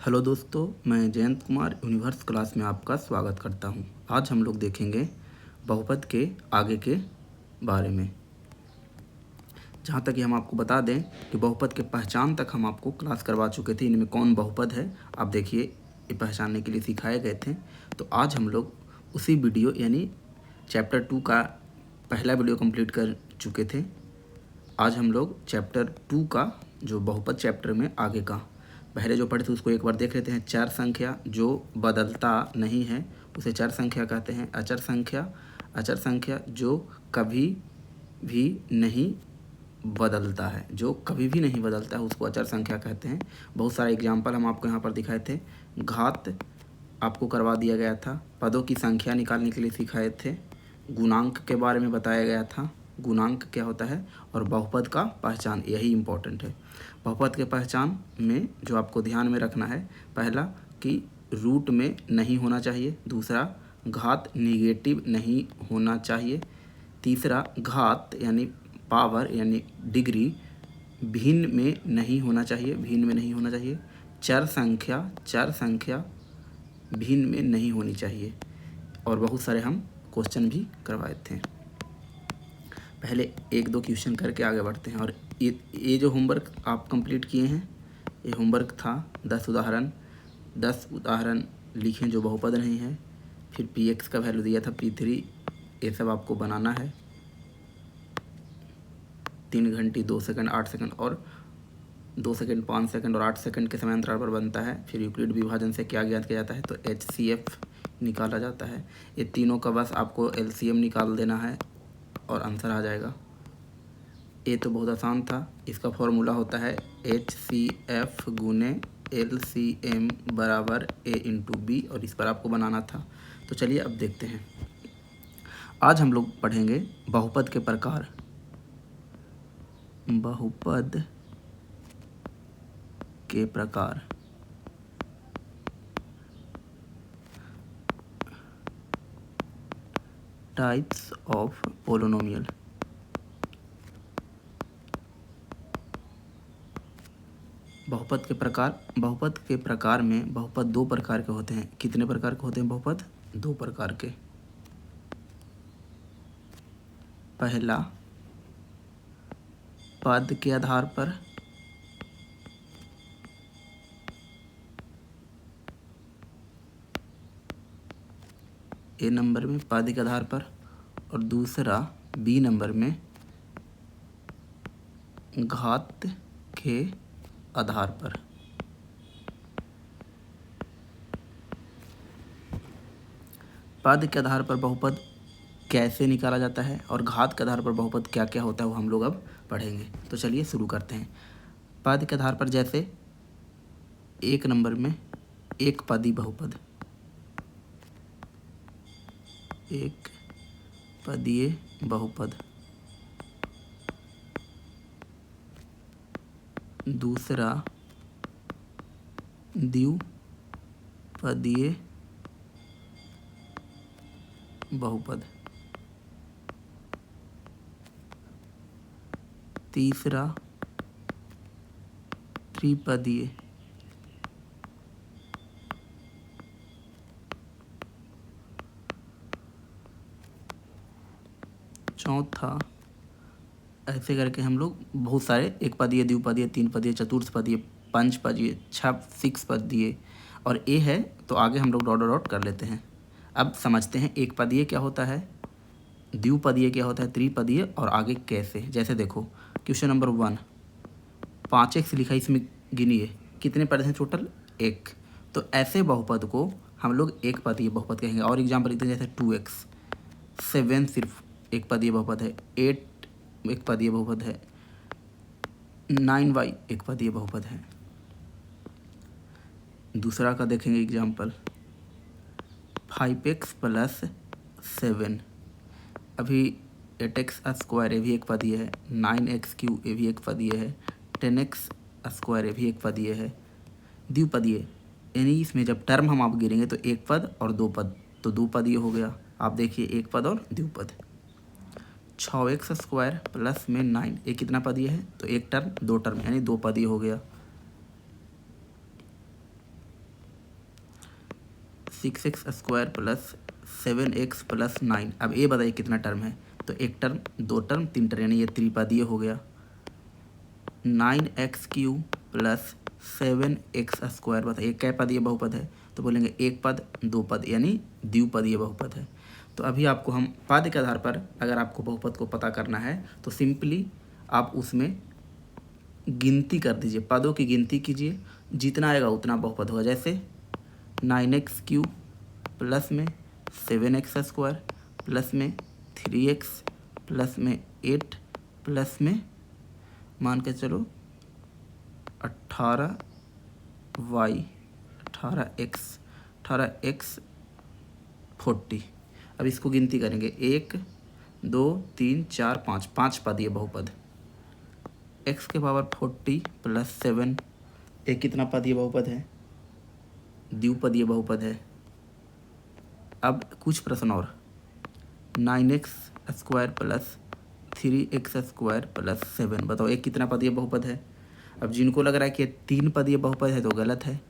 Hello दोस्तों, मैं Jayant Kumar universe class में आपका स्वागत करता हूं। आज हम लोग देखेंगे बहुपद के आगे के बारे में। जहां तक कि हम आपको बता दें कि बहुपद के पहचान तक हम आपको क्लास करवा चुके थे। इनमें कौन बहुपद है आप देखिए, ये पहचानने के लिए सिखाए गए थे। तो आज हम लोग उसी वीडियो यानी चैप्टर 2 का पहला वीडियो कंप्लीट कर चुके थे। आज हम लोग चैप्टर 2 का जो बहुपद चैप्टर में आगे का पहले जो पढ़े थे उसको एक बार देख लेते हैं। चर संख्या जो बदलता नहीं है उसे चर संख्या कहते हैं। अचर संख्या जो कभी भी नहीं बदलता है, जो कभी भी नहीं बदलता है उसको अचर संख्या कहते हैं। बहुत सारे एग्जाम्पल हम आपको यहाँ पर दिखाए थे। घात आपको करवा दिया गया था। पदों की संख्या निकालने के लिए सिखाए थे। गुणांक के बारे में बताया गया था, गुणांक क्या होता है, और बहुपद का पहचान, यही इम्पोर्टेंट है। बहुपद के पहचान में जो आपको ध्यान में रखना है, पहला कि रूट में नहीं होना चाहिए। दूसरा, घात निगेटिव नहीं होना चाहिए। तीसरा, घात यानी पावर यानी डिग्री भिन्न में नहीं होना चाहिए, भिन्न में नहीं होना चाहिए। चर संख्या भिन्न में नहीं होनी चाहिए। और बहुत सारे हम क्वेश्चन भी करवाए थे। पहले एक दो क्वेश्चन करके आगे बढ़ते हैं। और ये जो होमवर्क आप कंप्लीट किए हैं, ये होमवर्क था 10 उदाहरण लिखें जो बहुपद नहीं है। फिर px का वैल्यू दिया था p3, ये सब आपको बनाना है। 3 घंटे 2 सेकंड 8 सेकंड और 2 सेकंड 5 सेकंड और 8 सेकंड के समय अंतराल पर बनता है। फिर यूक्लिड विभाजन से क्या ज्ञात किया जाता है, तो HCF निकाला जाता है। ये तीनों का बस आपको LCM निकाल देना है और आंसर आ जाएगा। ये तो बहुत आसान था। इसका फॉर्मूला होता है HCF गुने LCM बराबर A इंटू B, और इस पर आपको बनाना था। तो चलिए अब देखते हैं। आज हम लोग पढ़ेंगे बहुपद के प्रकार। बहुपद के प्रकार। Types of polynomial. बहुपद के प्रकार में बहुपद 2 प्रकार के होते हैं। कितने प्रकार के होते हैं बहुपद? 2 प्रकार के। पहला, पद के आधार पर। ए नंबर में पद के आधार पर, और दूसरा बी नंबर में घात के आधार पर। पद के आधार पर बहुपद कैसे निकाला जाता है और घात के आधार पर बहुपद क्या क्या होता है वो हम लोग अब पढ़ेंगे। तो चलिए शुरू करते हैं। पद के आधार पर जैसे 1 नंबर में एक पदी बहुपद, एक पदीय बहुपद। दूसरा, द्विपदीय बहुपद। तीसरा, त्रिपदीय। चौथा, ऐसे करके हम लोग बहुत सारे एक पदीय, द्विपदीय, 3 पदीय, चतुर्थपदीय, 5 पदीय, 6 पदीय और ए है तो आगे हम लोग डॉट डॉट कर लेते हैं। अब समझते हैं एक पदीय क्या होता है, द्विपदीय क्या होता है, त्रिपदीय और आगे कैसे। जैसे देखो क्वेश्चन नंबर 1, 5x लिखा, इसमें गिनिए कितने पद हैं टोटल, 1। तो ऐसे बहुपद को हम लोग एक पदीय बहुपद कहेंगे। और एग्जाम्पल लिखते हैं जैसे 2x, 7 सिर्फ एक पदीय बहुपद है, 8 एक पदीय बहुपद है, 9y एक पदीय बहुपद है। दूसरा का देखेंगे एग्जाम्पल, 5x प्लस 7, अभी 8x स्क्वायर ये भी एक पदीय है, 9x क्यूब ये भी एक पदीय है, 10x स्क्वायर ये भी एक पदीय है। द्विपदीय यानी इसमें जब टर्म हम आप गिरेंगे तो एक पद और 2 पद, तो 2 पदीय हो गया। आप देखिए एक पद और द्विपद। 6x स्क्वायर प्लस में 9 ये कितना पदीय है, तो एक टर्म 2 टर्म यानी 2 पदीय हो गया। 6x² plus 7x plus 9। अब ये बताइए कितना टर्म है, तो एक टर्म, दो टर्म, तीन टर्म, यानी ये त्रिपदीय हो गया। 9x³ प्लस 7x², बताइए क्या पदीय बहुपद है, तो बोलेंगे एक पद दो पद, यानी द्विपदीय बहुपद है। तो अभी आपको हम पद के आधार पर अगर आपको बहुपद को पता करना है तो सिंपली आप उसमें गिनती कर दीजिए, पदों की गिनती कीजिए, जितना आएगा उतना बहुपद होगा। जैसे 9x³ प्लस में 7x² प्लस में 3x प्लस में 8 प्लस में मान के चलो 18y 18x 40। अब इसको गिनती करेंगे 1 2 3 4 5, 5 पदीय बहुपद। x के पावर 40 प्लस 7, एक कितना पदीय बहुपद है, द्विपदीय बहुपद है। अब कुछ प्रश्न और, 9x² प्लस 3x² प्लस 7, बताओ एक कितना पदीय बहुपद है। अब जिनको लग रहा है कि ये तीन पदीय बहुपद है तो गलत है।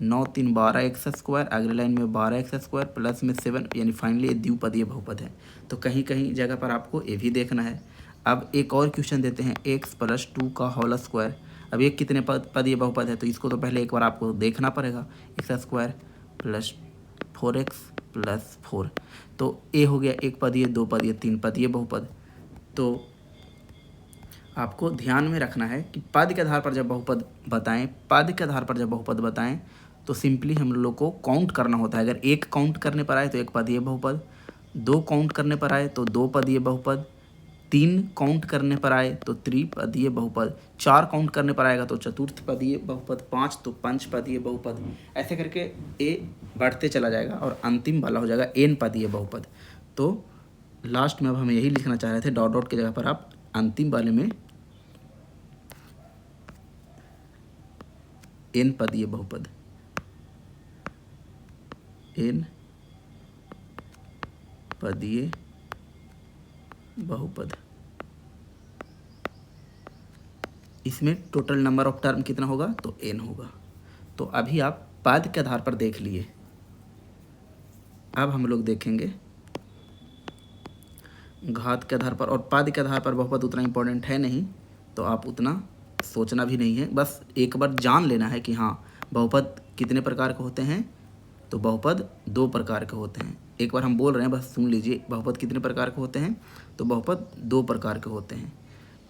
9 3 12x², अगले लाइन में 12x² प्लस में 7, यानी फाइनली ये द्विपदीय बहुपद है। तो कहीं कहीं जगह पर आपको ये भी देखना है। अब एक और क्वेश्चन देते हैं, x प्लस 2 का होल स्क्वायर। अब एक कितने पदीय बहुपद है, तो इसको तो पहले एक बार आपको देखना पड़ेगा। x² प्लस 4x प्लस 4, तो ये हो गया एक पदीय, दो पदीय, तीन पदीय बहुपद। तो आपको ध्यान में रखना है कि पद के आधार पर जब बहुपद बताएं, पद के आधार पर जब बहुपद बताएं तो सिंपली हम लोग को काउंट करना होता है। अगर एक काउंट करने पर आए तो एक पदीय बहुपद, दो काउंट करने पर आए तो दो पदीय बहुपद, तीन काउंट करने पर आए तो त्रिपदीय बहुपद, चार काउंट करने पर आएगा तो चतुर्थ पदीय बहुपद, पाँच तो पंचपदीय बहुपद। ऐसे करके ए बढ़ते चला जाएगा और अंतिम वाला हो जाएगा एन पदीय बहुपद। तो लास्ट में अब हम यही लिखना चाह रहे थे, डॉट डॉट की जगह पर आप अंतिम वाले में एन पदीय बहुपद, एन पदीय बहुपद। इसमें टोटल नंबर ऑफ टर्म कितना होगा, तो एन होगा। तो अभी आप पद के आधार पर देख लिए। अब हम लोग देखेंगे घात के आधार पर, और पद के आधार पर बहुपद उतना इंपॉर्टेंट है नहीं, तो आप उतना सोचना भी नहीं है। बस एक बार जान लेना है कि हाँ बहुपद कितने प्रकार के होते हैं, तो बहुपद दो प्रकार के होते हैं। एक बार हम बोल रहे हैं, बस सुन लीजिए, बहुपद कितने प्रकार के होते हैं, तो बहुपद दो प्रकार के होते हैं।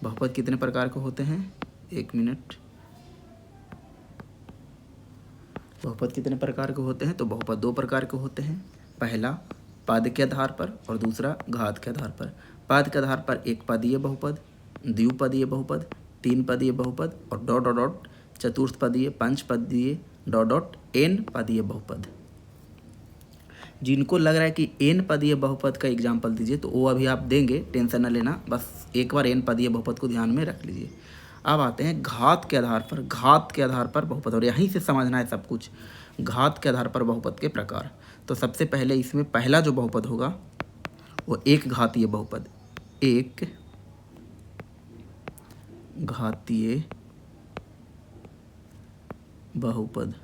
बहुपद कितने प्रकार के होते हैं, एक मिनट, बहुपद कितने प्रकार के होते हैं, तो बहुपद दो प्रकार के होते हैं। पहला पद के आधार पर और दूसरा घात के आधार पर। पद के आधार पर एक पदीय बहुपद, द्विपदीय बहुपद, तीन पदीय बहुपद और डॉट डॉट डॉट चतुर्थ पदीय, पंचपदीय, डॉट डॉट एन पदीय बहुपद। जिनको लग रहा है कि एन पदीय बहुपद का एग्जाम्पल दीजिए, तो वो अभी आप देंगे, टेंशन न लेना, बस एक बार एन पदीय बहुपद को ध्यान में रख लीजिए। अब आते हैं घात के आधार पर। घात के आधार पर बहुपद, और यहीं से समझना है सब कुछ। घात के आधार पर बहुपद के प्रकार। तो सबसे पहले इसमें पहला जो बहुपद होगा वो एक घातीय बहुपद, एक घातीय बहुपद।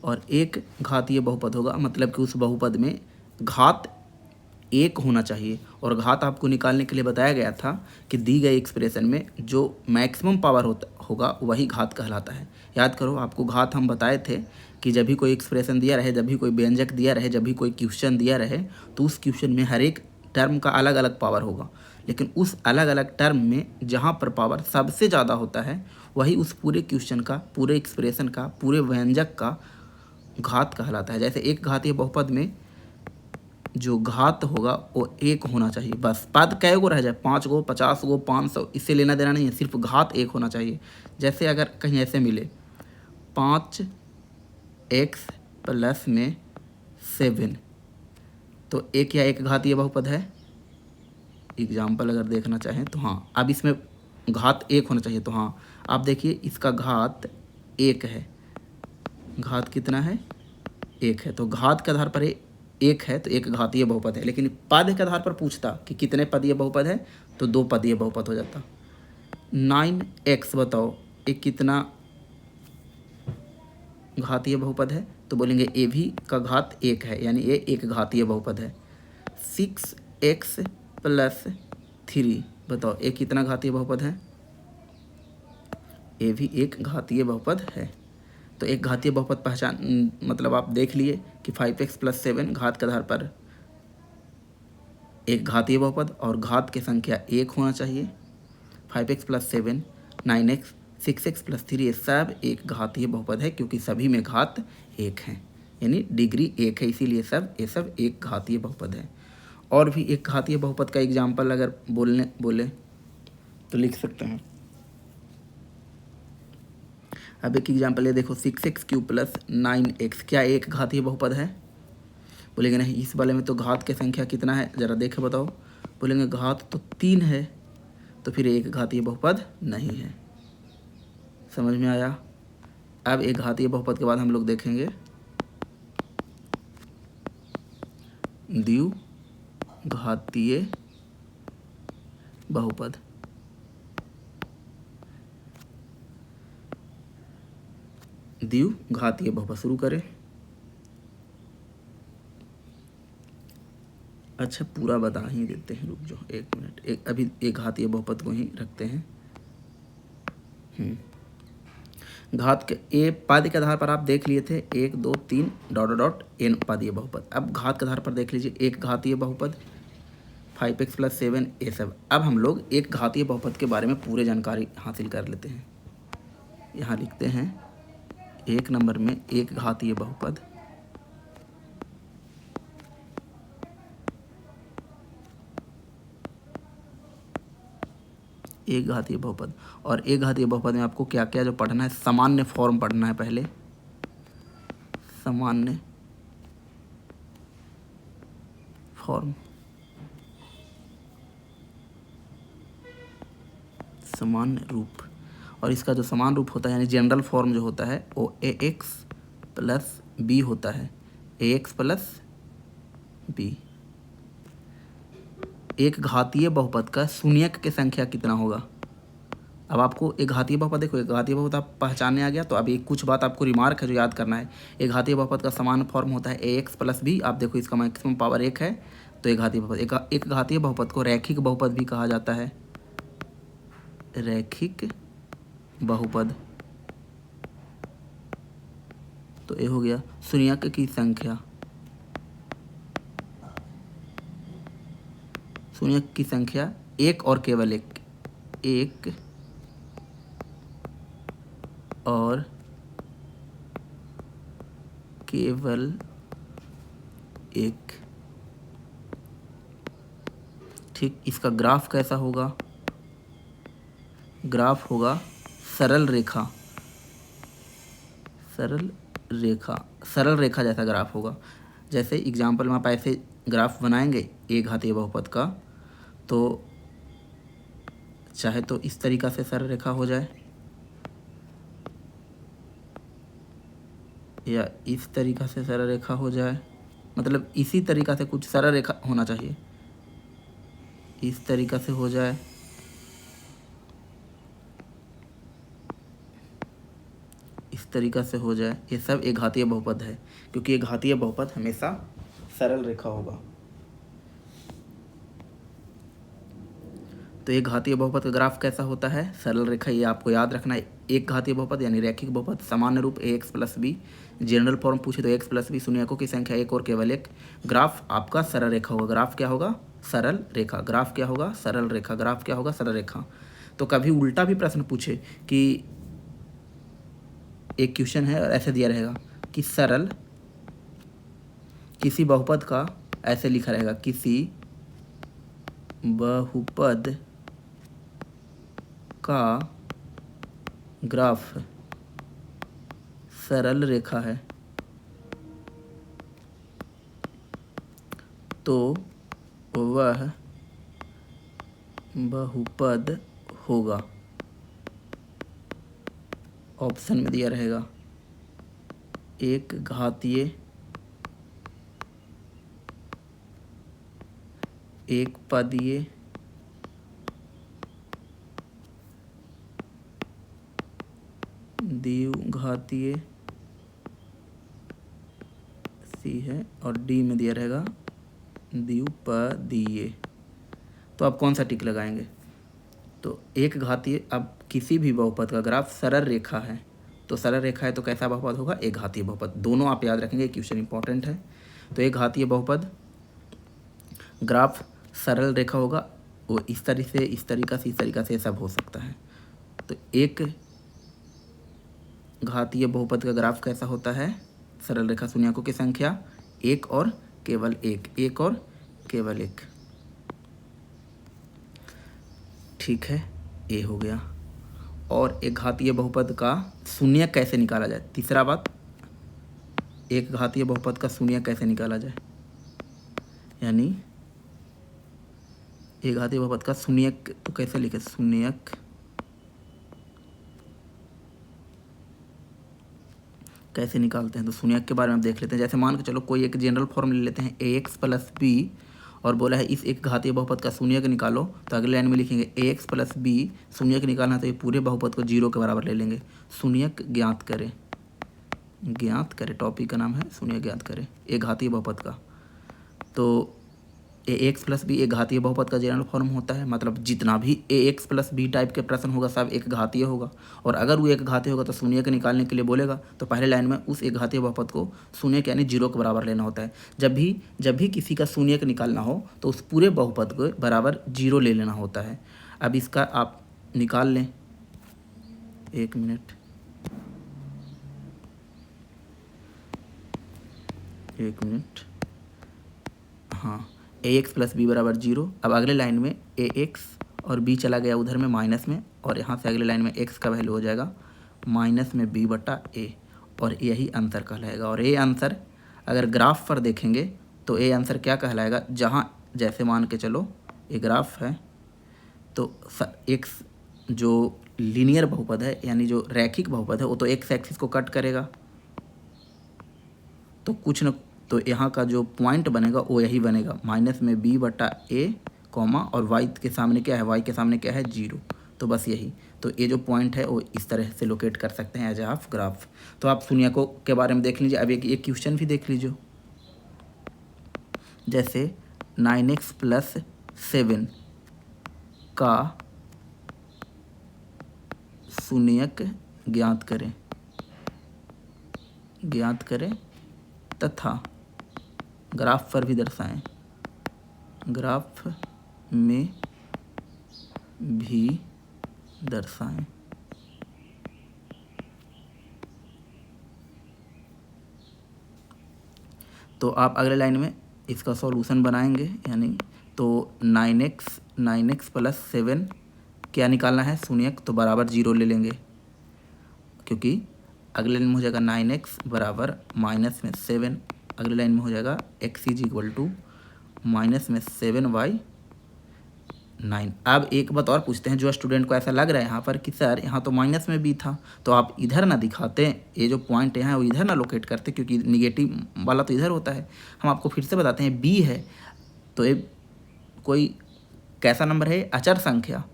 और एक घातीय बहुपद होगा, मतलब कि उस बहुपद में घात एक होना चाहिए। और घात आपको निकालने के लिए बताया गया था कि दी गई एक्सप्रेशन में जो मैक्सिमम पावर होगा वही घात कहलाता है। याद करो, आपको घात हम बताए थे कि जब भी कोई एक्सप्रेशन दिया रहे, जब भी कोई व्यंजक दिया रहे, जब भी कोई क्वेश्चन दिया रहे, तो उस क्वेश्चन में हर एक टर्म का अलग अलग पावर होगा। लेकिन उस अलग अलग टर्म में जहाँ पर पावर सबसे ज़्यादा होता है वही उस पूरे क्वेश्चन का, पूरे एक्सप्रेशन का, पूरे व्यंजक का घात कहलाता है। जैसे एक घातीय बहुपद में जो घात होगा वो एक होना चाहिए। बस पद कै गो रह जाए, 5 गो, 50 गो, 500, इससे लेना देना नहीं है, सिर्फ घात एक होना चाहिए। जैसे अगर कहीं ऐसे मिले 5x प्लस में 7, तो एक या एक घातीय बहुपद है। एग्जाम्पल अगर देखना चाहें तो हाँ, अब इसमें घात एक होना चाहिए, तो हाँ आप देखिए इसका घात एक है। घात कितना है, एक है। तो घात के आधार पर एक है तो एक घातीय बहुपद है। लेकिन पद के आधार पर पूछता कि कितने पदीय बहुपद है, तो दो पदीय बहुपद हो जाता। 9x बताओ एक कितना घातीय बहुपद है तो बोलेंगे ए भी का घात 1 है, यानी ये एक घातीय बहुपद है। 6x + 3, बताओ ये कितना घातीय बहुपद है? ये भी एक घातीय बहुपद है। तो एक घातीय बहुपद पहचान मतलब आप देख लिए कि 5x + 7 घात के आधार पर एक घातीय बहुपद और घात की संख्या 1 होना चाहिए। 5x + 7, 9x, 6x + 3 ये सब एक घातीय बहुपद है क्योंकि सभी में घात 1 है, यानी डिग्री 1 है, इसीलिए ये सब एक घातीय बहुपद है। और भी एक घातीय बहुपद का एग्जाम्पल अगर बोले तो लिख सकते हैं। अब एक एग्जाम्पल ये देखो, 6x³ + 9x, क्या एक घातीय बहुपद है? बोलेंगे नहीं, इस वाले में तो घात की संख्या कितना है ज़रा देखे बताओ। बोलेंगे घात तो 3 है, तो फिर एक घातीय बहुपद नहीं है। समझ में आया? अब एक घातीय बहुपद के बाद हम लोग देखेंगे द्विघातीय बहुपद। द्विघातीय बहुपद शुरू करें। अच्छा पूरा बता ही देते हैं, रुक जाओ 1 मिनट, अभी एक घातीय बहुपद को ही रखते हैं। घात के ए पादी के आधार पर आप देख लिए थे 1 2 3 ... n पादीय बहुपद। अब घात के आधार पर देख लीजिए एक घातीय बहुपद 5x + 7 ये सब। अब हम लोग एक घातीय बहुपद के बारे में पूरे जानकारी हासिल कर लेते हैं। यहाँ लिखते हैं 1 नंबर में एक घातीय बहुपद एक घातीय बहुपद। और एक घातीय बहुपद में आपको क्या क्या जो पढ़ना है, सामान्य फॉर्म पढ़ना है पहले। सामान्य फॉर्म, सामान्य रूप, और इसका जो समान रूप होता है यानी जनरल फॉर्म जो होता है वो ax + b होता है। ax + b। एक घातीय बहुपद का शून्यक की संख्या कितना होगा? अब आपको एक घातीय बहुपद देखो, एक घातीय बहुपद आप पहचानने आ गया, तो अभी कुछ बात आपको रिमार्क है जो याद करना है। एक घातीय बहुपद का समान फॉर्म होता है ax + b। आप देखो इसका मैक्सिमम पावर 1 है, तो एक घातीय बहुपद। एक घातीय बहुपद को रैखिक बहुपद भी कहा जाता है। रैखिक बहुपद। तो ये हो गया शून्यक की संख्या। शून्यक की संख्या एक और केवल एक, एक और केवल एक। ठीक, इसका ग्राफ कैसा होगा? ग्राफ होगा सरल रेखा, सरल रेखा जैसा ग्राफ होगा। जैसे एग्जाम्पल में आप ऐसे ग्राफ बनाएंगे एक घातीय बहुपद का, तो चाहे तो इस तरीक़ा से सरल रेखा हो जाए या इस तरीक़ा से सरल रेखा हो जाए, मतलब इसी तरीक़ा से कुछ सरल रेखा होना चाहिए, इस तरीक़ा से हो जाए, इस तरीक़ा से हो जाए। ये सब एक घातीय बहुपद है, क्योंकि एक घातीय बहुपद हमेशा सरल रेखा होगा। तो एक घातीय बहुपद का ग्राफ कैसा होता है? सरल रेखा, ये आपको याद रखना है। एक घातीय बहुपद यानी रैखिक बहुपद, सामान्य रूप ax + b। जनरल फॉर्म पूछे तो x + b, शून्यकों की संख्या एक और केवल एक। ग्राफ आपका सरल रेखा होगा। ग्राफ क्या होगा? सरल रेखा। ग्राफ क्या होगा? सरल रेखा। ग्राफ क्या होगा? सरल रेखा। तो कभी उल्टा भी प्रश्न पूछे कि एक क्वेश्चन है और ऐसे दिया रहेगा कि सरल किसी बहुपद का, ऐसे लिखा रहेगा किसी बहुपद का ग्राफ सरल रेखा है तो वह बहुपद होगा। ऑप्शन में दिया रहेगा एक घातीय, एक पदीय, द्विघातीय सी है और डी में दिया रहेगा द्विपदीय। तो आप कौन सा टिक लगाएंगे? तो एक घातीय, अब किसी भी बहुपद का ग्राफ सरल रेखा है, तो सरल रेखा है तो कैसा बहुपद होगा? एक घातीय बहुपद। दोनों आप याद रखेंगे, क्वेश्चन इंपॉर्टेंट है। तो एक घातीय बहुपद ग्राफ सरल रेखा होगा, वो इस तरीके से, इस तरीका से, इस तरीका से सब हो सकता है। तो एक घातीय बहुपद का ग्राफ कैसा होता है? सरल रेखा शून्यकों की संख्या एक और केवल एक, एक और केवल एक। ठीक है, ए हो गया। और एक घातीय बहुपद का शून्य कैसे निकाला जाए? तीसरा बात, एक घातीय बहुपद का शून्य कैसे निकाला जाए, यानी एक घातीय बहुपद का शून्यक तो कैसे लिखे? शून्यक कैसे निकालते हैं? तो शून्यक के बारे में देख लेते हैं। जैसे मान के चलो कोई एक जनरल फॉर्म ले लेते हैं ax प्लस बी, और बोला है इस एक घातीय बहुपद का शून्यक निकालो, तो अगले लाइन में लिखेंगे ax प्लस बी। शून्यक निकालना है तो ये पूरे बहुपद को 0 के बराबर ले लेंगे। शून्यक ज्ञात करें, ज्ञात करें, टॉपिक का नाम है शून्यक ज्ञात करें एक घातीय बहुपद का। तो ax प्लस बी एक घातीय बहुपद का जनरल फॉर्म होता है, मतलब जितना भी ax प्लस बी टाइप के प्रश्न होगा सब एक घातीय होगा। और अगर वो एक घातीय होगा तो शून्यक निकालने के लिए बोलेगा, तो पहले लाइन में उस एक घातीय बहुपद को शून्यक यानी 0 के बराबर लेना होता है। जब भी किसी का शून्यक निकालना हो तो उस पूरे बहुपद को बराबर 0 ले लेना होता है। अब इसका आप निकाल लें, एक मिनट, हाँ, ax प्लस बी बराबर 0। अब अगले लाइन में ax और b चला गया उधर में माइनस में, और यहाँ से अगले लाइन में x का वैल्यू हो जाएगा माइनस में b बटा a, और यही आंसर कहलाएगा। और ये आंसर अगर ग्राफ पर देखेंगे तो ये आंसर क्या कहलाएगा? जहाँ जैसे मान के चलो ये ग्राफ है, तो x जो लीनियर बहुपद है यानी जो रैखिक बहुपद है वो तो x एक्सिस को कट करेगा, तो कुछ न, तो यहाँ का जो पॉइंट बनेगा वो यही बनेगा माइनस में b बटा a कॉमा, और y के सामने क्या है? y के सामने क्या है? 0। तो बस यही, तो ये जो पॉइंट है वो इस तरह से लोकेट कर सकते हैं एज ऑफ ग्राफ। तो आप शून्यकों के बारे में देख लीजिए। अब एक क्वेश्चन भी देख लीजिए, जैसे 9x प्लस 7 का शून्यक ज्ञात करें तथा ग्राफ पर भी दर्शाएं, ग्राफ में भी दर्शाएं। तो आप अगले लाइन में इसका सॉल्यूशन बनाएंगे, यानी तो 9x प्लस 7 क्या निकालना है? शून्यक, तो बराबर 0 ले लेंगे, क्योंकि अगले लाइन में हो जाएगा 9x बराबर माइनस में 7, अगले लाइन में हो जाएगा x is equal to minus में 7y 9। अब एक बात और पूछते हैं, जो स्टूडेंट को ऐसा लग रहा है यहाँ पर कि सर यहाँ तो माइनस में भी था, तो आप इधर ना दिखाते, ये जो पॉइंट यहाँ है वो इधर ना लोकेट करते, क्योंकि निगेटिव वाला तो इधर होता है। हम आपको फिर से बताते हैं, b है तो ये कोई कैसा नंबर है? अचर संख्या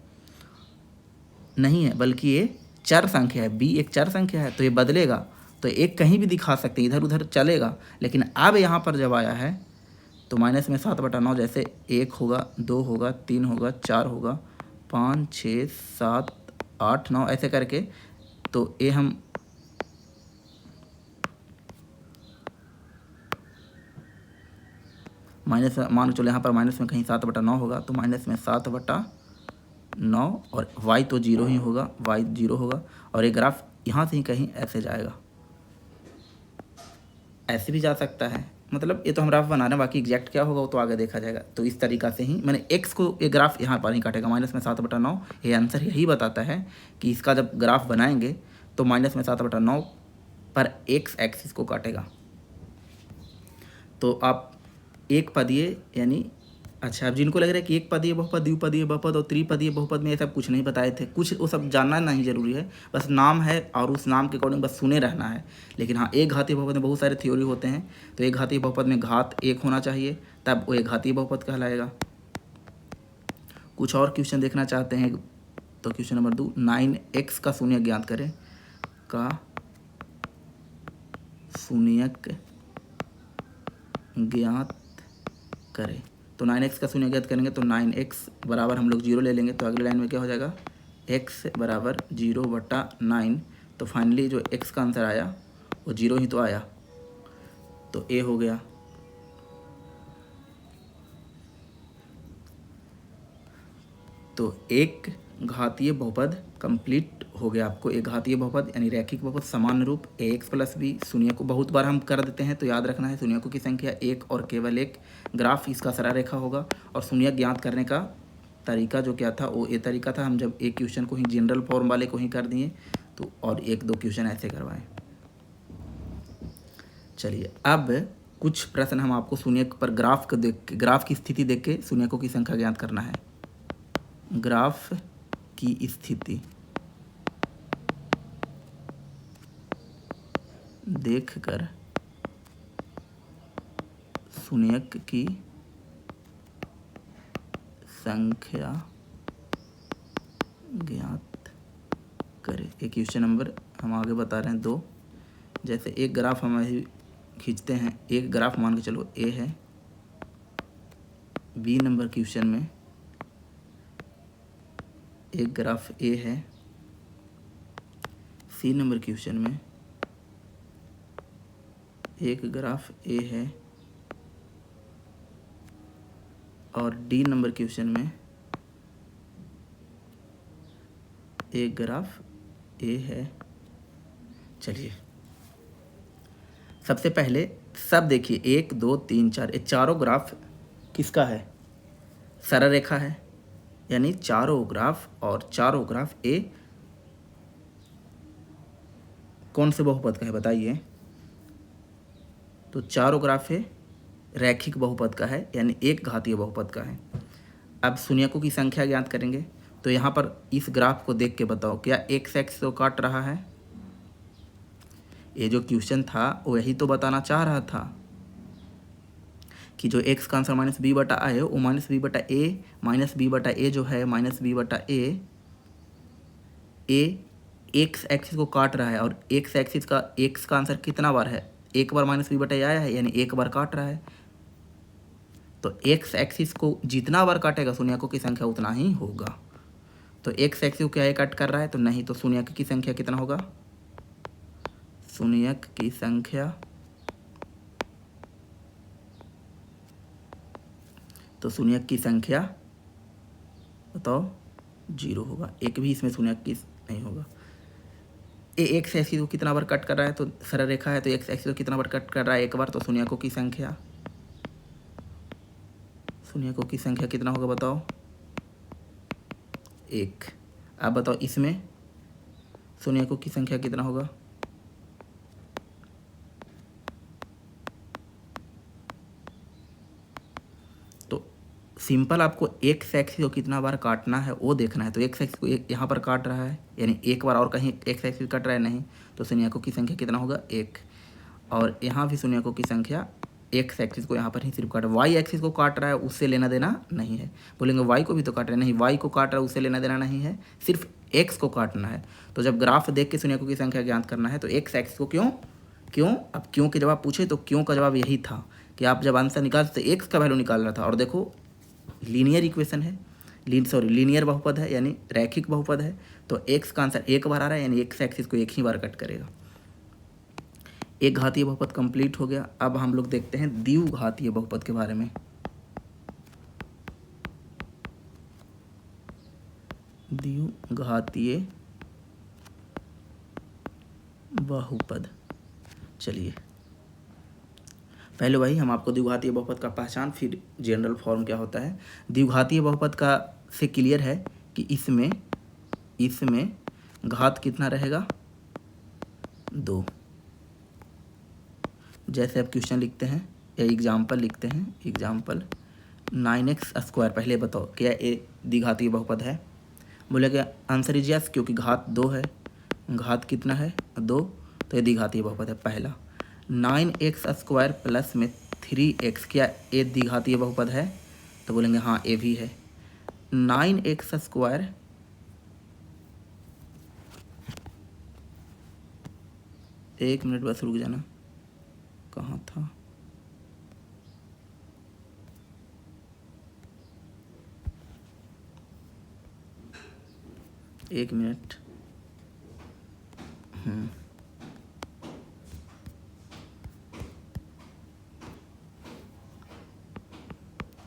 नहीं है, बल्कि ये चर संख्या है। b एक चर संख्या है, तो ये बदलेगा, तो एक कहीं भी दिखा सकते हैं, इधर उधर चलेगा। लेकिन अब यहाँ पर जब आया है तो माइनस में 7 बटा 9, जैसे 1 होगा, 2 होगा, 3 होगा, 4 होगा, 5 6 7 8 9 ऐसे करके, तो ये हम माइनस मान चलो यहाँ पर माइनस में कहीं 7 बटा 9 होगा, तो माइनस में 7 बटा 9, और y तो 0 ही होगा, y 0 होगा, और ये ग्राफ यहाँ से ही कहीं ऐसे जाएगा, ऐसे भी जा सकता है। मतलब ये तो हम ग्राफ बना रहे हैं, बाकी एग्जैक्ट क्या होगा वो तो आगे देखा जाएगा। तो इस तरीका से ही मैंने x को, ये ग्राफ यहाँ पर ही काटेगा माइनस में 7 बटा 9। ये आंसर यही बताता है कि इसका जब ग्राफ बनाएंगे तो माइनस में 7 बटा 9 पर x एक्सिस को काटेगा। तो आप एक पदीय यानी, अच्छा, अब जिनको लग रहा है कि एक पदीय बहुपद, द्विपदीय बहुपद और त्रिपदीय बहुपद में ये सब कुछ नहीं बताए थे, कुछ वो सब जानना नहीं जरूरी है, बस नाम है और उस नाम के अकॉर्डिंग बस सुने रहना है। लेकिन हाँ, एक घातीय बहुपद में बहुत सारे थ्योरी होते हैं, तो एक घातीय बहुपद में घात 1 होना चाहिए, तब वो एक घातीय बहुपद कहलाएगा। कुछ और क्वेश्चन देखना चाहते हैं तो क्वेश्चन नंबर 2, 9x का शून्यक ज्ञात करें, का शून्यक ज्ञात करें। तो 9x का शून्य ज्ञात करेंगे तो 9x बराबर हम लोग 0 ले लेंगे, तो अगले लाइन में क्या हो जाएगा, x बराबर 0/9। तो फाइनली जो x का आंसर आया वो 0 ही तो आया, तो a हो गया। तो एक घातीय बहुपद कंप्लीट हो गया आपको। एक घातीय बहुपद यानी रैखिक बहुपद समान रूप ax + b। शून्य को बहुत बार हम कर देते हैं, तो याद रखना है शून्यकों की संख्या एक और केवल एक। ग्राफ इसका सरल रेखा होगा। और शून्य ज्ञात करने का तरीका जो क्या था, वो ये तरीका था, हम जब एक क्वेश्चन को ही जनरल फॉर्म वाले को ही कर दिए तो, और 1-2 क्वेश्चन ऐसे करवाएं। चलिए अब कुछ प्रश्न हम आपको शून्यक पर ग्राफ की स्थिति देख के शून्यकों की संख्या ज्ञात करना है। ग्राफ की स्थिति देखकर शून्यक की संख्या ज्ञात करें। एक क्वेश्चन नंबर हम आगे बता रहे हैं 2। जैसे एक ग्राफ हम खींचते हैं, एक ग्राफ मान के चलो ए है, बी नंबर क्वेश्चन में एक ग्राफ ए है, सी नंबर क्वेश्चन में एक ग्राफ ए है, और डी नंबर क्वेश्चन में एक ग्राफ ए है। चलिए सबसे पहले सब देखिए, 1 2 3 4, ये चारों ग्राफ किसका है, सरल रेखा है, यानी चारों ग्राफ ए कौन से बहुपद का है बताइए। तो चारों ग्राफ ए रैखिक बहुपद का है, यानी एक घातीय बहुपद का है। अब शून्यकों की संख्या ज्ञात करेंगे, तो यहाँ पर इस ग्राफ को देख के बताओ क्या x एक्सिस को काट रहा है। ये जो क्वेश्चन था वो यही तो बताना चाह रहा था कि जो x का आंसर -b/a है वो -b/a जो है -b/a x एक्सिस को काट रहा है, और x एक्सिस का x का आंसर कितना बार है, एक बार -b/a आया है, यानी एक बार काट रहा है। तो x एक्सिस को जितना बार काटेगा शून्यकों की संख्या उतना ही होगा। तो x एक्सिस को क्या ये कट कर रहा है, तो नहीं, तो शून्यक की संख्या कितना होगा, शून्यक की संख्या, तो शून्यक की संख्या बताओ 0 होगा। एक भी इसमें शून्यक की नहीं होगा। ये x एक्सिस को कितना बार कट कर रहा है, तो सरल रेखा है, तो x एक्सिस को कितना बार कट कर रहा है, एक बार, तो शून्यकों की संख्या कितना होगा बताओ, 1। अब बताओ इसमें शून्यकों की संख्या कितना होगा, तो सिंपल आपको x एक्सिस को कितना बार काटना है वो देखना है। तो x एक्सिस को यहाँ पर काट रहा है, यानी एक बार, और कहीं x एक्सिस कट रहा है नहीं, तो शून्यकों की संख्या कितना होगा, 1। और यहाँ भी शून्यकों की संख्या x एक्सिस को यहाँ पर ही सिर्फ काट, y एक्सिस को काट रहा है, उससे लेना देना नहीं है। बोलेंगे y को भी तो काट रहा है, नहीं, y को काट रहा है, उससे लेना देना नहीं है, सिर्फ x को काटना है। तो जब ग्राफ देख के शून्यकों की संख्या ज्ञात करना है, तो x एक्सिस को क्यों अब क्यों के जवाब पूछे तो क्यों का जवाब यही था कि आप जब आंसर निकालते तो x का वैल्यू निकाल रहा था। और देखो लीनियर इक्वेशन है, लीनियर बहुपद है, यानी रैखिक बहुपद है, तो x का आंसर एक बार आ रहा है, यानी x एक्सिस को एक ही बार कट करेगा। एक घातीय बहुपद कंप्लीट हो गया। अब हम लोग देखते हैं द्विघातीय बहुपद के बारे में। द्विघातीय बहुपद, चलिए पहले वही हम आपको द्विघातीय बहुपद का पहचान, फिर जनरल फॉर्म क्या होता है। द्विघातीय बहुपद का से क्लियर है कि इसमें घात कितना रहेगा, 2। जैसे आप क्वेश्चन लिखते हैं या एग्जाम्पल लिखते हैं, एग्जाम्पल 9x², पहले बताओ क्या ये द्विघातीय बहुपद है। बोलेगा आंसर इज यस, क्योंकि घात 2 है, घात कितना है, 2, तो ये द्विघातीय बहुपद है पहला। 9x² प्लस में 3x, क्या ये द्विघातीय बहुपद है, तो बोलेंगे हाँ ये भी है। 9x², एक मिनट बस रुक जाना, कहाँ था, एक मिनट।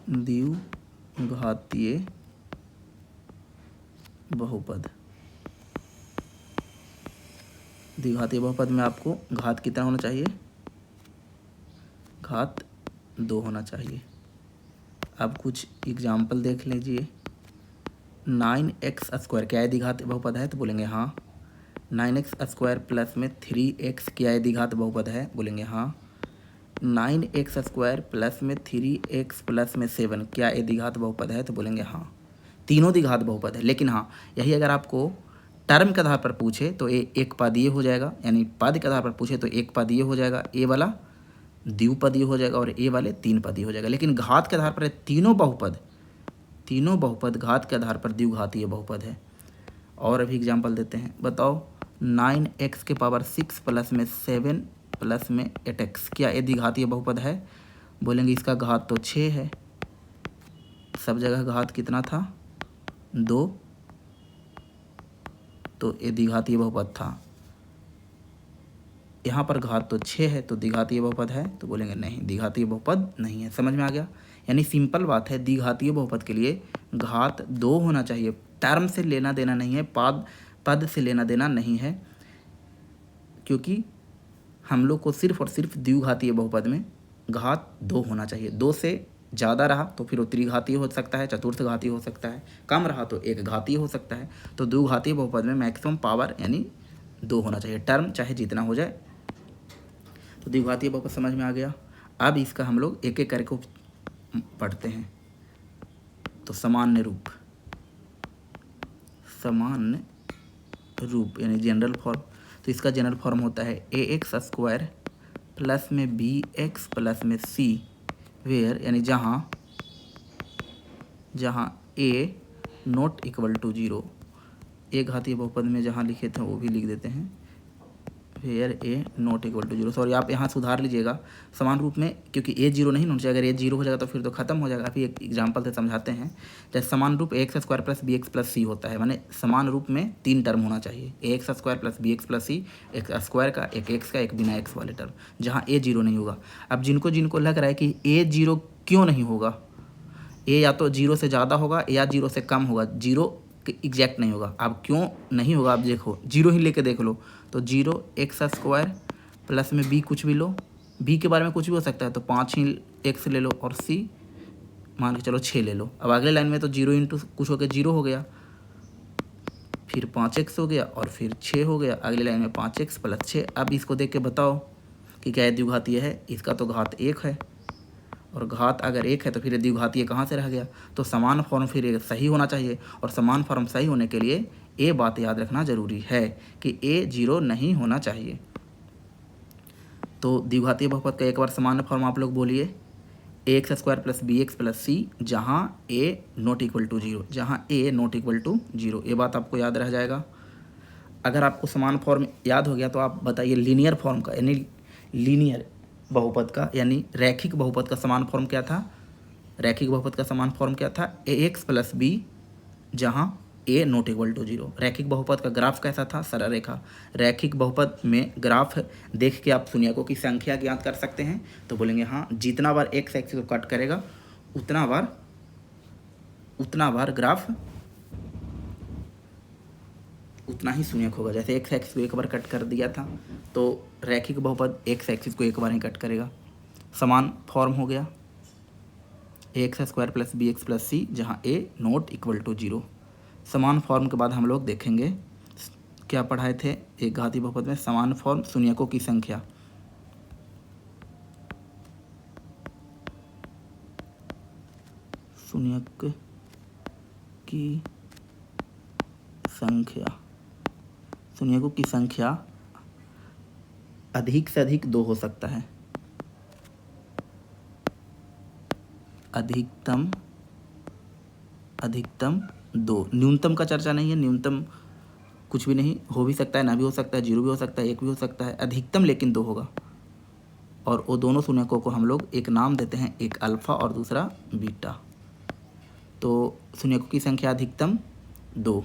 द्विघातीय बहुपद। द्विघातीय बहुपद में आपको घात कितना होना चाहिए? घात 2 होना चाहिए। अब कुछ एग्जाम्पल देख लीजिए। 9x² क्या है द्विघातीय बहुपद है? तो बोलेंगे हाँ। 9x² प्लस में 3x क्या है द्विघात बहुपद है? बोलेंगे हाँ। 9x² प्लस में 3x प्लस में 7 क्या ये द्विघात बहुपद है? तो बोलेंगे हाँ। तीनों द्विघात बहुपद है। लेकिन हाँ, यही अगर आपको टर्म के आधार पर पूछे तो ये एक पदीय हो जाएगा, यानी पद के आधार पर पूछे तो एक पदीय हो जाएगा, ए वाला द्विपदीय हो जाएगा और ए वाले 3 पदीय हो जाएगा। लेकिन घात के आधार पर तीनों बहुपद घात के आधार पर द्विघातीय बहुपद है। और अभी एग्जाम्पल देते हैं। बताओ 9x⁶ प्लस में 7 प्लस में 8x क्या ये द्विघातीय बहुपद है? बोलेंगे इसका घात तो 6 है। सब जगह घात कितना था? 2, तो ये द्विघातीय बहुपद था। यहाँ पर घात तो 6 है, तो द्विघातीय बहुपद है? तो बोलेंगे नहीं, द्विघातीय बहुपद नहीं है। समझ में आ गया? यानी सिंपल बात है, द्विघातीय बहुपद के लिए घात 2 होना चाहिए। टर्म से लेना देना नहीं है, पद से लेना देना नहीं है, क्योंकि हम लोग को सिर्फ और सिर्फ द्विघातीय बहुपद में घात 2 होना चाहिए। 2 से ज़्यादा रहा तो फिर वो त्रिघातीय हो सकता है, चतुर्थ घातीय हो सकता है, कम रहा तो एक घातीय हो सकता है। तो द्विघातीय बहुपद में मैक्सिमम पावर यानी 2 होना चाहिए, टर्म चाहे जितना हो जाए। तो द्विघातीय बहुपद समझ में आ गया। अब इसका हम लोग एक एक करके पढ़ते हैं। तो सामान्य रूप यानी जनरल फॉर्म। तो इसका जनरल फॉर्म होता है ax² प्लस में bx प्लस में c वेयर, यानी जहाँ a नॉट इक्वल टू 0। एक घातीय बहुपद में जहाँ लिखे थे वो भी लिख देते हैं, where a not equal to 0। Sorry, आप यहाँ सुधार लीजिएगा समान रूप में, क्योंकि a 0 नहीं होना चाहिए। अगर a 0 हो जाएगा तो फिर तो खत्म हो जाएगा। अभी एक एग्जाम्पल से समझाते हैं। जैसे समान रूप ax² plus bx plus c होता है, माने समान रूप में 3 टर्म होना चाहिए, ax² plus bx plus c, एक स्क्वायर का, एक x का, एक बिना x वाले टर्म, जहाँ a 0 नहीं होगा। अब जिनको लग रहा है कि a 0 क्यों नहीं होगा, a या तो 0 से ज़्यादा होगा या 0 से कम होगा, 0 एग्जैक्ट नहीं होगा। अब क्यों नहीं होगा, आप देखो 0 ही लेके देख लो। तो 0x² प्लस में b कुछ भी लो, b के बारे में कुछ भी हो सकता है, तो 5 ही x ले लो, और c मान के चलो 6 ले लो। अब अगले लाइन में तो 0 इंटू कुछ हो गया 0 हो गया, फिर 5x हो गया और फिर 6 हो गया। अगले लाइन में 5x प्लस 6। अब इसको देख के बताओ कि क्या द्विघातीय है? इसका तो घात 1 है, और घात अगर 1 है तो फिर द्विघातीय कहाँ से रह गया? तो समान फॉर्म फिर सही होना चाहिए, और समान फॉर्म सही होने के लिए ये बात याद रखना जरूरी है कि a 0 नहीं होना चाहिए। तो द्विघातीय बहुपद का एक बार समान फॉर्म आप लोग बोलिए, ax² plus bx plus c जहाँ a नॉट इक्वल टू 0, जहाँ a नॉट इक्वल टू 0। ये बात आपको याद रह जाएगा। अगर आपको समान फॉर्म याद हो गया तो आप बताइए लीनियर फॉर्म का, यानी लीनियर बहुपद का, यानी रैखिक बहुपद का समान फॉर्म क्या था? रैखिक बहुपद का समान फॉर्म क्या था? ax प्लस b जहाँ a नॉट इक्वल टू 0। रैखिक बहुपद का ग्राफ कैसा था? सरल रेखा। रैखिक बहुपद में ग्राफ देख के आप शून्यकों की संख्या ज्ञात कर सकते हैं। तो बोलेंगे हाँ, जितना बार x एक्सिस को कट करेगा उतना बार ग्राफ उतना ही शून्यक होगा। जैसे x एक्सिस को एक बार कट कर दिया था, तो रैखिक बहुपद x एक्सिस को एक बार ही कट करेगा। समान फॉर्म हो गया ax² plus bx plus c जहाँ a नॉट इक्वल टू 0। समान फॉर्म के बाद हम लोग देखेंगे क्या पढ़ाए थे एक घातीय बहुपद में, समान फॉर्म शून्यकों की संख्या। शून्यक की संख्या, शून्यकों की संख्या अधिक से अधिक 2 हो सकता है। अधिकतम 2, न्यूनतम का चर्चा नहीं है। न्यूनतम कुछ भी नहीं, हो भी सकता है, ना भी हो सकता है, 0 भी हो सकता है, 1 भी हो सकता है। अधिकतम लेकिन 2 होगा, और वो दोनों शून्यकों को हम लोग एक नाम देते हैं, एक अल्फ़ा और दूसरा बीटा। तो शून्यकों की संख्या अधिकतम 2।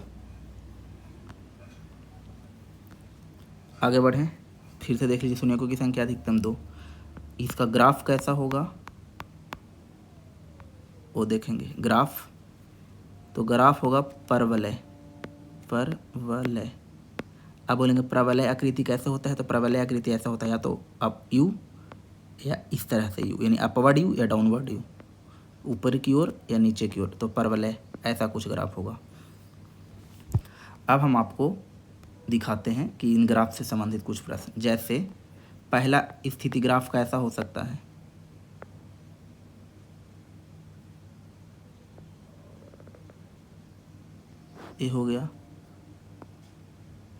आगे बढ़ें, फिर से देख लीजिए शून्यकों की संख्या अधिकतम 2। इसका ग्राफ कैसा होगा वो देखेंगे। ग्राफ, तो ग्राफ होगा परवलय। परवलय। अब बोलेंगे प्रवलय आकृति कैसे होता है, तो प्रवलय आकृति ऐसा होता है, या तो अप यू या इस तरह से यू, यानी अपवर्ड यू या डाउनवर्ड यू, ऊपर की ओर या नीचे की ओर, तो परवलय ऐसा कुछ ग्राफ होगा। अब हम आपको दिखाते हैं कि इन ग्राफ से संबंधित कुछ प्रश्न। जैसे पहला स्थिति ग्राफ कैसा हो सकता है, ये हो गया।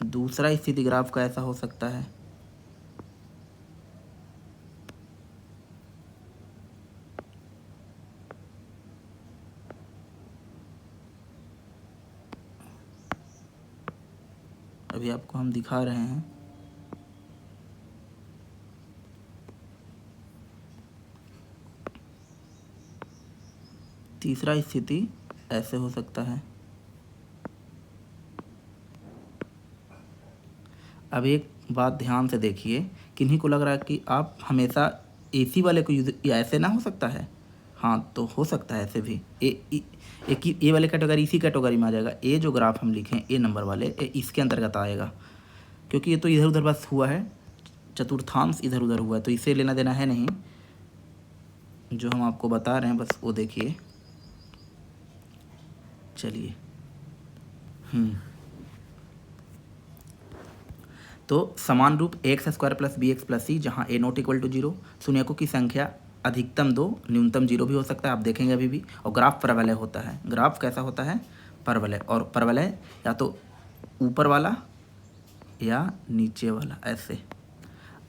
दूसरा स्थिति ग्राफ कैसा हो सकता है, अभी आपको हम दिखा रहे हैं। तीसरा स्थिति ऐसे हो सकता है। अब एक बात ध्यान से देखिए, किन्हीं को लग रहा है कि आप हमेशा एसी वाले को यूज, या ऐसे ना हो सकता है। हाँ, तो हो सकता है ऐसे भी। ए वाले कैटेगरी इसी कैटेगरी में आ जाएगा। ए जो ग्राफ हम लिखें ए नंबर वाले, इसके अंतर्गत आएगा, क्योंकि ये तो इधर उधर बस हुआ है, चतुर्थांश इधर उधर हुआ है, तो इसे लेना देना है नहीं। जो हम आपको बता रहे हैं बस वो देखिए। चलिए, तो समान रूप x square plus b x plus c, जहाँ ए नॉट इक्वल टू 0, शून्यकों की संख्या अधिकतम 2, न्यूनतम 0 भी हो सकता है, आप देखेंगे अभी भी। और ग्राफ परवलय होता है। ग्राफ कैसा होता है, परवलय। और परवलय या तो ऊपर वाला या नीचे वाला, ऐसे।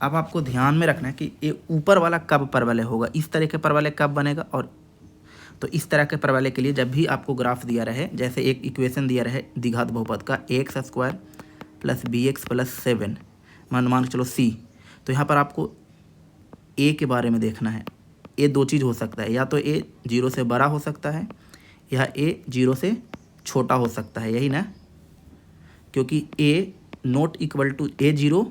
अब आपको ध्यान में रखना है कि ये ऊपर वाला कब परवलय होगा, इस तरह के परवलय कब बनेगा। और तो इस तरह के परवलय के लिए जब भी आपको ग्राफ दिया रहे, जैसे एक इक्वेशन दिया रहे द्विघात बहुपद का x square plus b x plus 7, मान चलो सी, तो यहाँ पर आपको ए के बारे में देखना है। ए दो चीज़ हो सकता है, या तो ए 0 से बड़ा हो सकता है, या ए 0 से छोटा हो सकता है, यही ना, क्योंकि ए नॉट इक्वल टू ए 0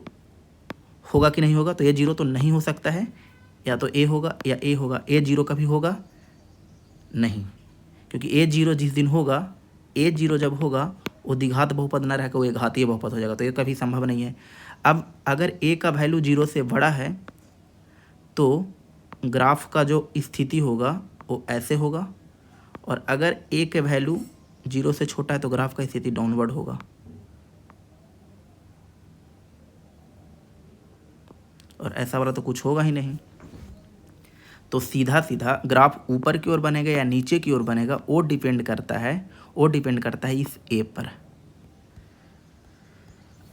होगा कि नहीं होगा, तो ए 0 तो नहीं हो सकता है, या तो ए होगा या ए होगा। ए 0 कभी होगा नहीं, क्योंकि ए 0 जिस दिन होगा, ए 0 जब होगा वो द्विघात बहुपद ना रहकर वो एक घातीय बहुपद हो जाएगा, तो ये कभी संभव नहीं है। अब अगर ए का वैल्यू 0 से बड़ा है तो ग्राफ का जो स्थिति होगा वो ऐसे होगा, और अगर ए के वैल्यू 0 से छोटा है तो ग्राफ का स्थिति डाउनवर्ड होगा। और ऐसा वाला तो कुछ होगा ही नहीं। तो सीधा सीधा ग्राफ ऊपर की ओर बनेगा या नीचे की ओर बनेगा, वो डिपेंड करता है इस ए पर।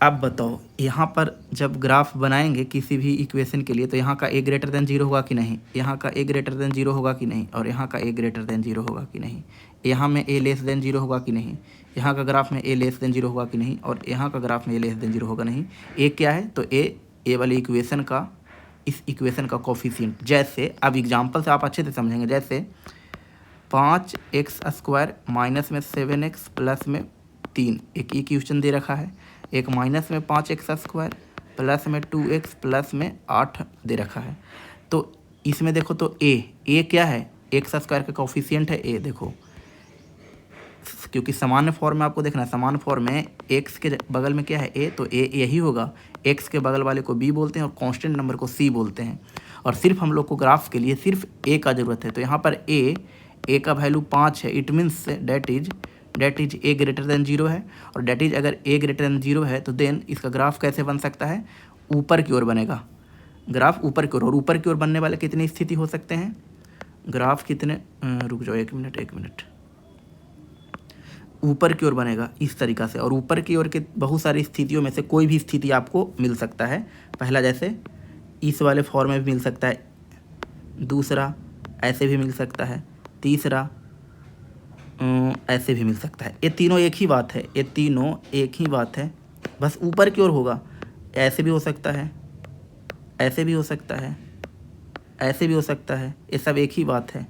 अब बताओ, यहाँ पर जब ग्राफ बनाएंगे किसी भी इक्वेशन के लिए, तो यहाँ का ए ग्रेटर देन 0 होगा कि नहीं, यहाँ का ए ग्रेटर देन 0 होगा कि नहीं, और यहाँ का ए ग्रेटर देन 0 होगा कि नहीं, यहाँ में ए लेस देन 0 होगा कि नहीं, यहाँ का ग्राफ में ए लेस देन 0 होगा कि नहीं, और यहाँ का ग्राफ में ए लेस देन 0 होगा नहीं। ए क्या है, तो ए वाली इक्वेशन का, इस इक्वेशन का कोफिशिएंट। जैसे अब एग्जाम्पल से आप अच्छे से समझेंगे, जैसे 5x स्क्वायर माइनस में 7x प्लस में 3, एक इक्वेशन दे रखा है। एक माइनस में 5x स्क्वायर प्लस में 2x प्लस में 8 दे रखा है। तो इसमें देखो, तो ए क्या है, एक्स स्क्वायर का कोफिशिएंट है ए। देखो, क्योंकि सामान्य फॉर्म में आपको देखना है, सामान्य फॉर्म में एक्स के बगल में क्या है ए, तो ए यही होगा। एक्स के बगल वाले को बी बोलते हैं और कांस्टेंट नंबर को सी बोलते हैं। और सिर्फ हम लोग को ग्राफ के लिए सिर्फ ए का ज़रूरत है, तो यहाँ पर ए का वैल्यू 5 है। It means that is a greater than 0 है, और डेट इज अगर ए ग्रेटर देन 0 है तो देन इसका ग्राफ कैसे बन सकता है, ऊपर की ओर बनेगा। ग्राफ ऊपर की ओर, और ऊपर की ओर बनने वाले कितनी स्थिति हो सकते हैं, ग्राफ कितने, रुक जाओ एक मिनट, ऊपर की ओर बनेगा इस तरीक़ा से। और ऊपर की ओर के बहुत सारी स्थितियों में से कोई भी स्थिति आपको मिल सकता है। पहला जैसे इस वाले फॉर्म में भी मिल सकता है, दूसरा ऐसे भी मिल सकता है, तीसरा ऐसे भी मिल सकता है। ये तीनों एक ही बात है, बस ऊपर की ओर होगा। ऐसे भी हो सकता है, ऐसे भी हो सकता है, ऐसे भी हो सकता है, ये सब एक ही बात है,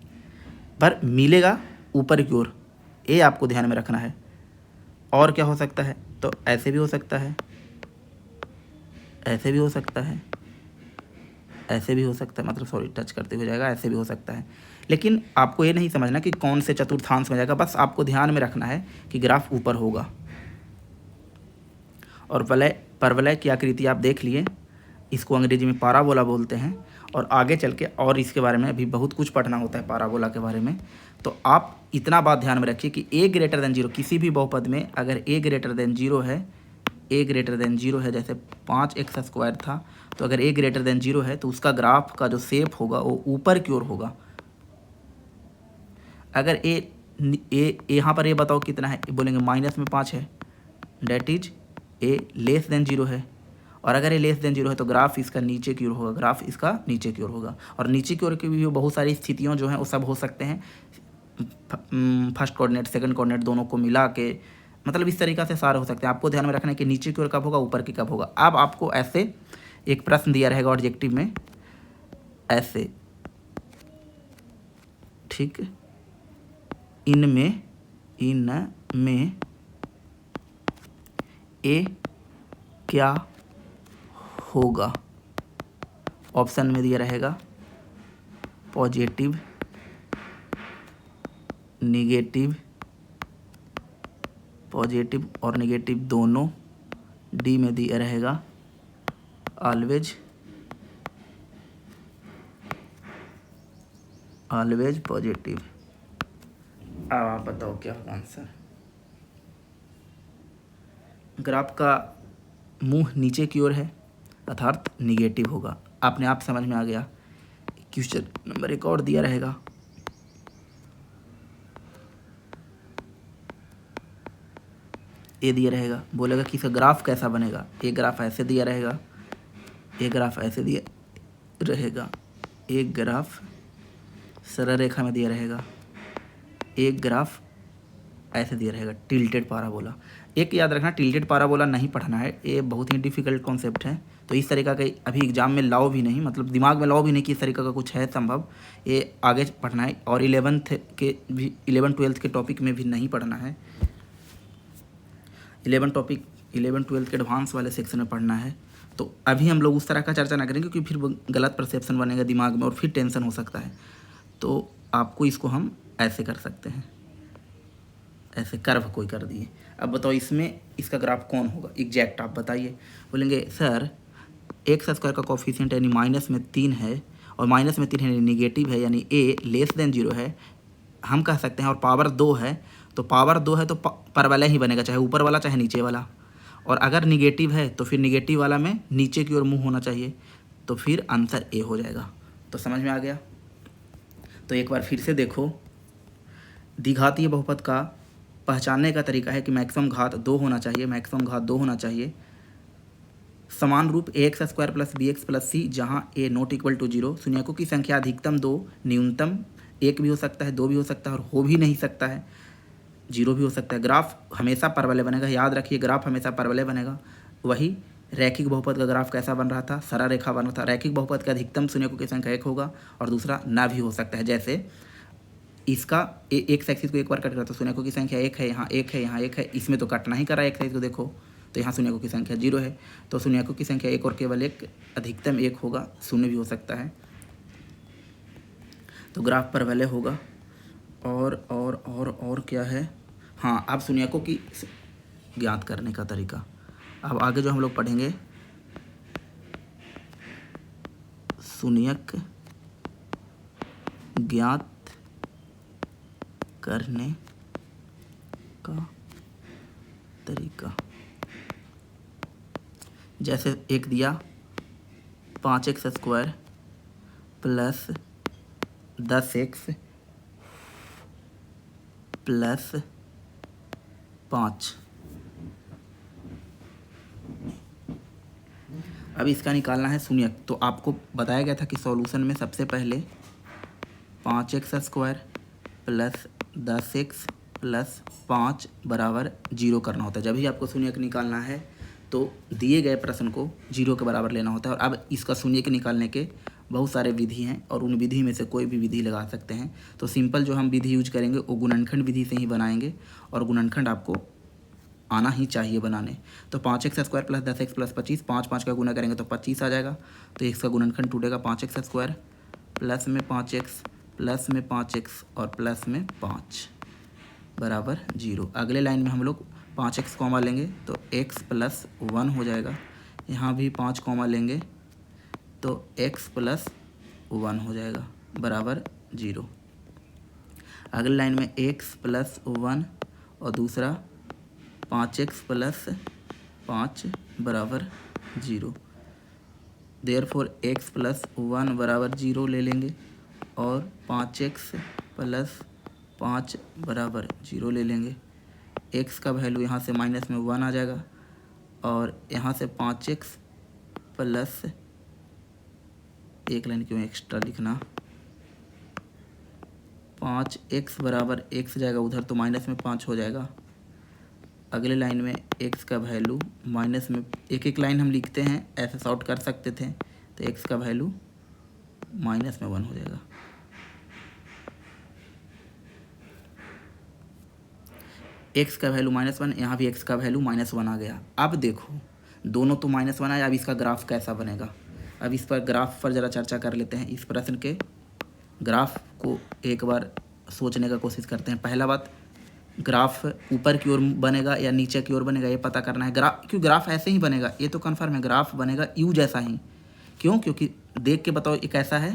पर मिलेगा ऊपर की ओर। ये आपको ध्यान में रखना है। और क्या हो सकता है, तो ऐसे भी हो सकता है, ऐसे भी हो सकता है, ऐसे भी हो सकता है, मतलब सॉरी टच करते हुए जाएगा, ऐसे भी हो सकता है। लेकिन आपको ये नहीं समझना कि कौन से चतुर्थांश में जाएगा, बस आपको ध्यान में रखना है कि ग्राफ ऊपर होगा। और परवलय की आकृति आप देख लिए, इसको अंग्रेजी में पाराबोला बोलते हैं। और आगे चल के और इसके बारे में अभी बहुत कुछ पढ़ना होता है पाराबोला के बारे में। तो आप इतना बात ध्यान में रखिए कि a ग्रेटर देन 0, किसी भी बहुपद में अगर a ग्रेटर देन 0 है, a ग्रेटर देन 0 है, जैसे 5x² था, तो अगर a ग्रेटर देन 0 है तो उसका ग्राफ का जो शेप होगा वो ऊपर की ओर होगा। अगर a यहाँ पर ये बताओ कितना है, बोलेंगे माइनस में 5 है, that is a less than 0 है। और अगर ये लेस देन 0 है तो ग्राफ इसका नीचे की ओर होगा, ग्राफ इसका नीचे की ओर होगा। और नीचे की ओर की भी बहुत सारी स्थितियों जो हैं वो सब हो सकते हैं, फर्स्ट कोऑर्डिनेट सेकंड कोऑर्डिनेट दोनों को मिला के, मतलब इस तरीक़ा से सारे हो सकते हैं। आपको ध्यान में रखना है कि नीचे की ओर कब होगा, ऊपर की कब होगा। अब आपको ऐसे एक प्रश्न दिया रहेगा ऑब्जेक्टिव में, ऐसे, ठीक, इनमें ए क्या होगा। ऑप्शन में दिया रहेगा पॉजिटिव, निगेटिव, पॉजिटिव और निगेटिव दोनों। डी में दिया रहेगा ऑलवेज पॉजिटिव। अब आप बताओ क्या होगा आंसर। ग्राफ का मुंह नीचे की ओर है अर्थात निगेटिव होगा। आपने आप समझ में आ गया। क्वेश्चन नंबर 1 और दिया रहेगा, ये दिया रहेगा, बोलेगा कि इसका ग्राफ कैसा बनेगा। एक ग्राफ ऐसे दिया रहेगा, एक ग्राफ ऐसे दिया रहेगा, एक ग्राफ सरल रेखा में दिया रहेगा, एक ग्राफ ऐसे दिया रहेगा, टिल्टेड पाराबोला। एक याद रखना, टिल्टेड पाराबोला नहीं पढ़ना है, ये बहुत ही डिफ़िकल्ट कॉन्सेप्ट है। तो इस तरीका का अभी एग्जाम में लाओ भी नहीं, मतलब दिमाग में लाओ भी नहीं कि इस तरीका का कुछ है संभव, ये आगे पढ़ना है। और 11th के भी 11-12 के टॉपिक में भी नहीं पढ़ना है, 11-12 के एडवांस वाले सेक्शन में पढ़ना है। तो अभी हम लोग उस तरह का चर्चा ना करेंगे क्योंकि फिर गलत परसेप्शन बनेगा दिमाग में और फिर टेंशन हो सकता है। तो आपको इसको हम ऐसे कर सकते हैं, ऐसे कर्व कोई कर दिए। अब बताओ इसमें इसका ग्राफ कौन होगा एग्जैक्ट, आप बताइए। बोलेंगे सर x² का कोफिशिएंट यानी -3 है और -3 है निगेटिव है, यानी a लेस देन 0 है, हम कह सकते हैं। और पावर 2 है, तो पावर 2 है तो परवलय ही बनेगा, चाहे ऊपर वाला चाहे नीचे वाला। और अगर निगेटिव है तो फिर निगेटिव वाला में नीचे की ओर मुँह होना चाहिए, तो फिर आंसर ए हो जाएगा। तो समझ में आ गया। तो एक बार फिर से देखो, द्विघातीय बहुपद का पहचानने का तरीका है कि मैक्सिमम घात 2 होना चाहिए, मैक्सिमम घात 2 होना चाहिए। समान रूप ax² + bx + c जहाँ a नॉट इक्वल टू 0। शून्यकों की संख्या अधिकतम 2, न्यूनतम 1 भी हो सकता है, 2 भी हो सकता है और हो भी नहीं सकता है, 0 भी हो सकता है। ग्राफ हमेशा परवलय बनेगा, याद रखिए ग्राफ हमेशा परवलय बनेगा। वही रैखिक बहुपद का ग्राफ कैसा बन रहा था, सरल रेखा बन रहा था। रैखिक बहुपद का अधिकतम शून्यकों की संख्या 1 होगा और दूसरा ना भी हो सकता है। जैसे इसका एक एक्सिस को एक बार कट करा तो शून्यकों की संख्या 1 है, यहाँ 1 है, यहाँ 1 है, इसमें तो कट नहीं कर रहा है एक्सिस को, देखो तो यहाँ शून्यकों की संख्या 0 है। तो शून्यकों की संख्या 1 और केवल 1, अधिकतम 1 होगा, 0 भी हो सकता है। तो ग्राफ परवलय होगा। और क्या है, हाँ, अब शून्यकों की ज्ञात करने का तरीका। अब आगे जो हम लोग पढ़ेंगे शून्यक ज्ञात करने का तरीका। जैसे एक दिया 5x² + 10x + 5। अब इसका निकालना है शून्यक। तो आपको बताया गया था कि सॉल्यूशन में सबसे पहले 5x² + 10x + 5 = 0 करना होता है। जब भी आपको शून्यक निकालना है तो दिए गए प्रश्न को 0 के बराबर लेना होता है। और अब इसका शून्यक निकालने के बहुत सारे विधि हैं और उन विधि में से कोई भी विधि लगा सकते हैं। तो सिंपल जो हम विधि यूज करेंगे वो गुणनखंड विधि से ही बनाएंगे। और गुणनखंड आपको आना ही चाहिए बनाने। तो 5x square plus 10x plus 25, 5 5 का गुना करेंगे तो 25 आ जाएगा। तो x का गुणनखंड टूटेगा 5x स्क्वायर प्लस में 5x प्लस में 5x और प्लस में 5 बराबर 0। अगले लाइन में हम लोग 5x कॉमा लेंगे तो x प्लस 1 हो जाएगा। यहाँ भी 5 कॉमा लेंगे तो x प्लस 1 हो जाएगा बराबर 0। अगले लाइन में x प्लस 1 और दूसरा 5x प्लस 5 बराबर 0। देयरफॉर x प्लस 1 बराबर 0 ले लेंगे और 5x प्लस 5 बराबर 0 ले लेंगे। x का वैल्यू यहाँ से माइनस में 1 आ जाएगा और यहाँ से 5x प्लस, एक लाइन क्यों एक्स्ट्रा लिखना, 5x बराबर x जाएगा उधर तो माइनस में 5 हो जाएगा। अगले लाइन में x का वैल्यू माइनस में, एक एक लाइन हम लिखते हैं ऐसे सॉर्ट कर सकते थे, तो x का वैल्यू माइनस में 1 हो जाएगा। x का वैल्यू -1, यहाँ भी x का वैल्यू -1 आ गया। अब देखो दोनों तो -1 आया, अब इसका ग्राफ कैसा बनेगा। अब इस पर ग्राफ पर ज़रा चर्चा कर लेते हैं। इस प्रश्न के ग्राफ को एक बार सोचने का कोशिश करते हैं। पहला बात, ग्राफ ऊपर की ओर बनेगा या नीचे की ओर बनेगा ये पता करना है। ग्राफ ऐसे ही बनेगा, ये तो कन्फर्म है, ग्राफ बनेगा यू जैसा ही। क्यों? क्योंकि देख के बताओ ये कैसा है,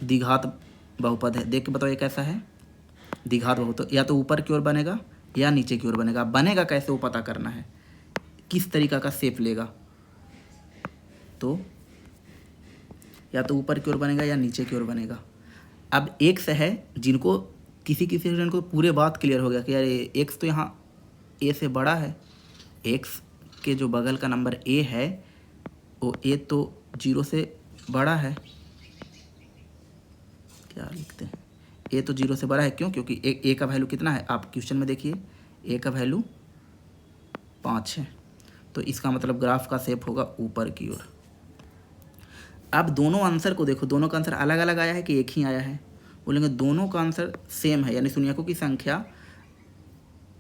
द्विघात बहुपद है। देख के बताओ ये कैसा है, द्विघात बहुपद। या तो ऊपर की ओर बनेगा या नीचे की ओर बनेगा। बनेगा कैसे वो पता करना है, किस तरीका का शेप लेगा। तो या तो ऊपर की ओर बनेगा या नीचे की ओर बनेगा। अब एक्स है, जिनको किसी स्टूडेंट को पूरे बात क्लियर हो गया कि यार एक्स तो यहाँ ए से बड़ा है, एक्स के जो बगल का नंबर ए है वो ए तो 0 से बड़ा है। क्या लिखते हैं, ए तो 0 से बड़ा है। क्यों? क्योंकि ए का वैल्यू कितना है, आप क्वेश्चन में देखिए, ए का वैल्यू 5 है। तो इसका मतलब ग्राफ का शेप होगा ऊपर की ओर। अब दोनों आंसर को देखो, दोनों का आंसर अलग अलग आया है कि एक ही आया है। बोलेंगे दोनों का आंसर सेम है, यानी शून्यकों की संख्या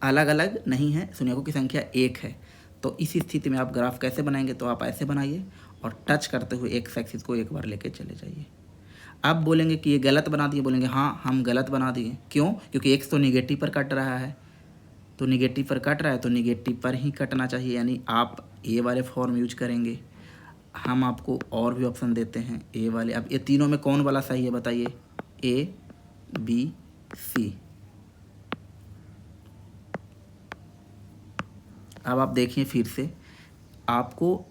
अलग अलग नहीं है, शून्यकों की संख्या 1 है। तो इस स्थिति में आप ग्राफ कैसे बनाएंगे, तो आप ऐसे बनाइए और टच करते हुए एक्स एक्सिस को एक बार लेके चले जाइए। अब बोलेंगे कि ये गलत बना दिए, बोलेंगे हाँ हम गलत बना दिए। क्यों? क्योंकि एक्स तो निगेटिव पर कट रहा है, तो निगेटिव पर कट रहा है तो निगेटिव पर ही कटना चाहिए, यानी आप ए वाले फॉर्म यूज करेंगे। हम आपको और भी ऑप्शन देते हैं ए वाले। अब ये तीनों में कौन वाला सही है बताइए, ए बी सी। अब आप देखिए फिर से, आपको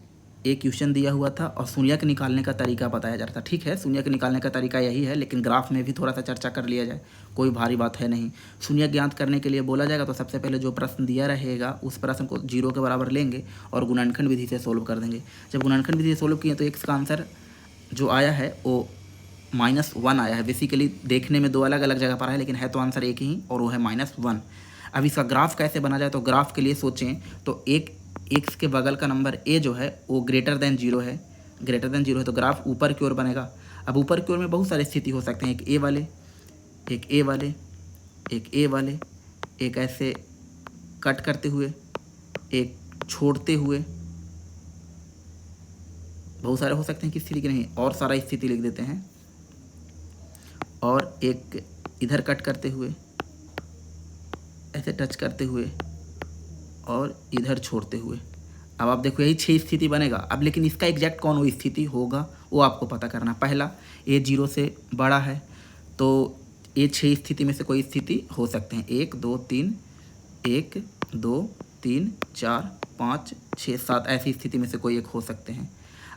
एक क्वेश्चन दिया हुआ था और शून्यक निकालने का तरीका बताया जा रहा था। ठीक है, शून्यक निकालने का तरीका यही है, लेकिन ग्राफ में भी थोड़ा सा चर्चा कर लिया जाए, कोई भारी बात है नहीं। शून्यक ज्ञात करने के लिए बोला जाएगा तो सबसे पहले जो प्रश्न दिया रहेगा उस प्रश्न को 0 के बराबर लेंगे और गुणनखंड विधि से सोल्व कर देंगे। जब गुणनखंड विधि से सोल्व किए तो एक्स का आंसर जो आया है वो -1 आया है। बेसिकली देखने में दो अलग अलग जगह पर है, लेकिन है तो आंसर एक ही और वो है -1। अब इसका ग्राफ कैसे बना जाए, तो ग्राफ के लिए सोचें तो एक एक्स के बगल का नंबर ए जो है वो ग्रेटर देन 0 है, ग्रेटर देन 0 है तो ग्राफ ऊपर की ओर बनेगा। अब ऊपर की ओर में बहुत सारी स्थिति हो सकते हैं, एक ए वाले, एक ए वाले, एक ए वाले, एक ऐसे कट करते हुए, एक छोड़ते हुए, बहुत सारे हो सकते हैं। किस तरीके नहीं, और सारा स्थिति लिख देते हैं, और एक इधर कट करते हुए, ऐसे टच करते हुए और इधर छोड़ते हुए। अब आप देखो यही 6 स्थिति बनेगा। अब लेकिन इसका एग्जैक्ट कौन वो स्थिति होगा वो आपको पता करना। पहला, ए 0 से बड़ा है तो ये 6 स्थिति में से कोई स्थिति हो सकते हैं, 1 2 3, 1 2 3 4 5 6 7 ऐसी स्थिति में से कोई एक हो सकते हैं।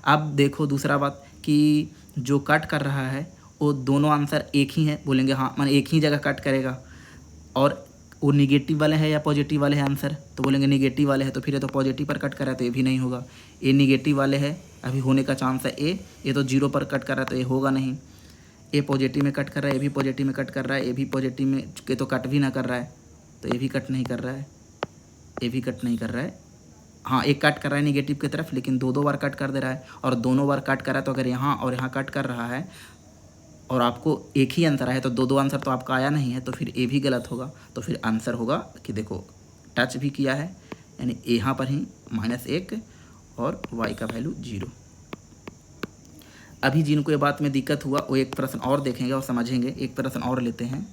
अब देखो दूसरा बात कि जो कट कर रहा है वो दोनों आंसर एक ही हैं, बोलेंगे हाँ माने एक ही जगह कट करेगा, और वो निगेटिव वाले हैं या पॉजिटिव वाले हैं आंसर, तो बोलेंगे निगेटिव वाले हैं, तो फिर ये तो पॉजिटिव पर कट कर रहा है तो ये भी नहीं होगा। ए निगेटिव वाले है, अभी होने का चांस है ए, ये तो 0 पर कट कर रहा है तो ये होगा नहीं। ए पॉजिटिव में कट कर रहा है, ये भी पॉजिटिव में कट कर रहा है, ये भी पॉजिटिव में के तो कट भी ना कर रहा है तो ये भी कट नहीं कर रहा है, ये भी कट नहीं कर रहा है। हाँ एक कट कर रहा है निगेटिव की तरफ, लेकिन 2 बार कट कर दे रहा है, और दोनों बार कट कर रहा है तो अगर यहाँ और यहाँ कट कर रहा है और आपको एक ही आंसर आया तो 2 आंसर तो आपका आया नहीं है, तो फिर ए भी गलत होगा। तो फिर आंसर होगा कि देखो टच भी किया है, यानी यहाँ पर ही -1 और y का वैल्यू 0। अभी जिनको ये बात में दिक्कत हुआ वो एक प्रश्न और देखेंगे और समझेंगे। एक प्रश्न और लेते हैं।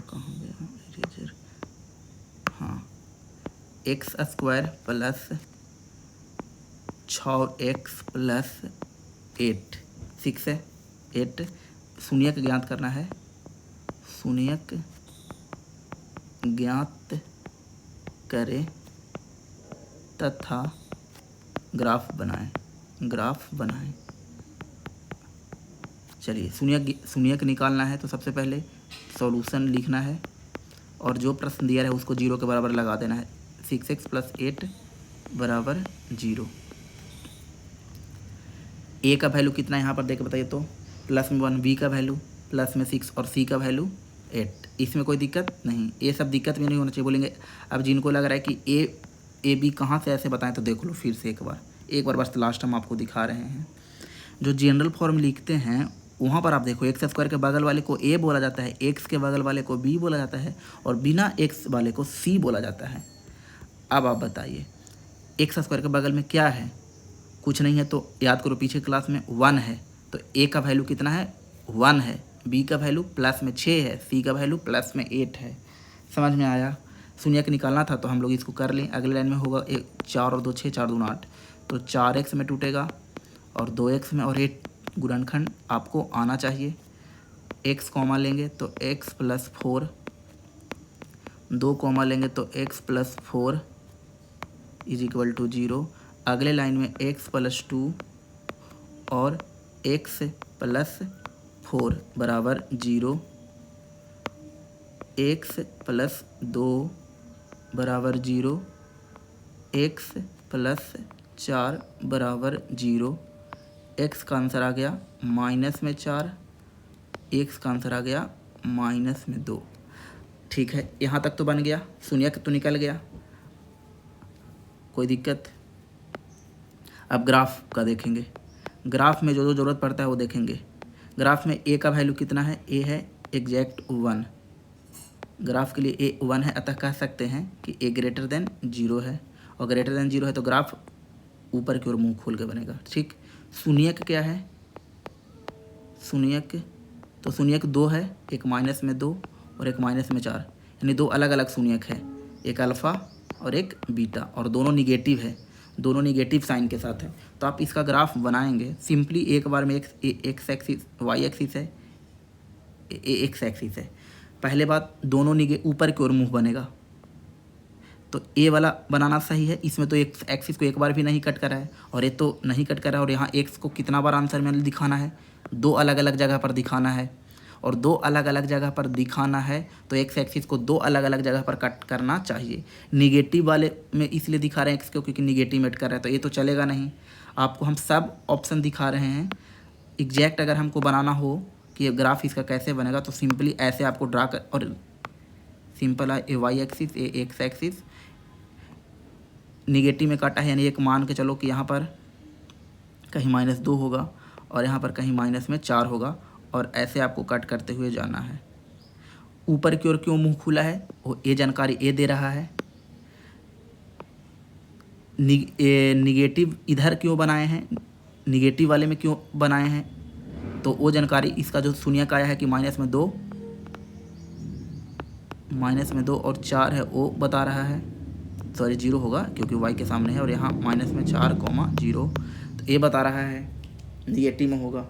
कहाँ गया इरेजर। हाँ, x² प्लस 6x प्लस 8 6 है 8। शून्यक ज्ञात करना है। शून्यक ज्ञात करें तथा ग्राफ बनाएं। चलिए, शून्यक निकालना है तो सबसे पहले सॉल्यूशन लिखना है और जो प्रश्न दिया है उसको 0 के बराबर लगा देना है। 6x प्लस 8 बराबर 0। a का वैल्यू कितना है यहाँ पर देख के बताइए तो, प्लस में 1, b का वैल्यू प्लस में 6 और c का वैल्यू 8। इसमें कोई दिक्कत नहीं, ये सब दिक्कत भी नहीं होना चाहिए। बोलेंगे अब जिनको लग रहा है कि ए बी कहाँ से ऐसे बताएं तो देख लो फिर से एक बार बस लास्ट हम आपको दिखा रहे हैं। जो जनरल फॉर्म लिखते हैं वहाँ पर आप देखो, x² के बगल वाले को a बोला जाता है, x के बगल वाले को b बोला जाता है और बिना x वाले को c बोला जाता है। अब आप बताइए x² के बगल में क्या है? कुछ नहीं है, तो याद करो पीछे क्लास में 1 है, तो a का वैल्यू कितना है? 1 है। b का वैल्यू प्लस में 6 है, c का वैल्यू प्लस में 8 है। समझ में आया? शून्यक निकालना था तो हम लोग इसको कर लें। अगले लाइन में होगा 4 और 2 6, 4 दूना 8, तो 4x में टूटेगा और 2x में, और 8 गुणनखंड आपको आना चाहिए। x कॉमा लेंगे तो x प्लस 4, 2 कॉमा लेंगे तो x plus 4 is equal to 0। अगले लाइन में x प्लस 2 और x प्लस 4 बराबर 0, x प्लस 2 बराबर 0, x प्लस 4 बराबर 0। x का आंसर आ गया -4, x का आंसर आ गया -2। ठीक है, यहाँ तक तो बन गया, शून्यक तो निकल गया, कोई दिक्कत। अब ग्राफ का देखेंगे। ग्राफ में जो जो ज़रूरत पड़ता है वो देखेंगे। ग्राफ में a का वैल्यू कितना है? a है एग्जैक्ट 1। ग्राफ के लिए a 1 है, अतः कह सकते हैं कि a ग्रेटर देन 0 है, और ग्रेटर देन 0 है तो ग्राफ ऊपर की ओर मुंह खोल के बनेगा। ठीक, शून्यक क्या है? शून्यक तो शून्यक 2 है, एक -2 और एक -4, यानी 2 अलग अलग शून्यक है, एक अल्फ़ा और एक बीटा, और दोनों निगेटिव है, दोनों निगेटिव साइन के साथ है। तो आप इसका ग्राफ बनाएंगे सिंपली एक बार में। एक्स एक्सिस वाई एक्सिस है, एक्स एक्सिस है। पहले बात, दोनों ऊपर की ओर मुँह बनेगा, तो ए वाला बनाना सही है। इसमें तो एक्स एक्सिस को एक बार भी नहीं कट करा है और ये तो नहीं कट करा है, और यहाँ एक्स को कितना बार आंसर में दिखाना है? 2 अलग अलग जगह पर दिखाना है, और 2 अलग अलग जगह पर दिखाना है तो एक्स एक्सिस को 2 अलग अलग जगह पर कट करना चाहिए। निगेटिव वाले में इसलिए दिखा रहे हैं एक्स को क्योंकि निगेटिव में कट कर रहा है, तो ये तो चलेगा नहीं। आपको हम सब ऑप्शन दिखा रहे हैं। एग्जैक्ट अगर हमको बनाना हो कि ये ग्राफ इसका कैसे बनेगा तो सिंपली ऐसे आपको ड्रा कर, और सिंपल है, ए वाई एक्सिस ए एक्स एक्सिस, निगेटिव में काटा है, यानी एक मान के चलो कि यहाँ पर कहीं -2 होगा और यहाँ पर कहीं -4 होगा, और ऐसे आपको कट करते हुए जाना है। ऊपर की ओर क्यों मुंह खुला है? वो ये जानकारी ए दे रहा है। निगेटिव इधर क्यों बनाए हैं, निगेटिव वाले में क्यों बनाए हैं, तो वो जानकारी इसका जो शून्यक आया है कि -2 और 4 है वो बता रहा है। सॉरी 0 होगा क्योंकि y के सामने है, और यहाँ -4, 0, तो ये बता रहा है निगेटिव में होगा।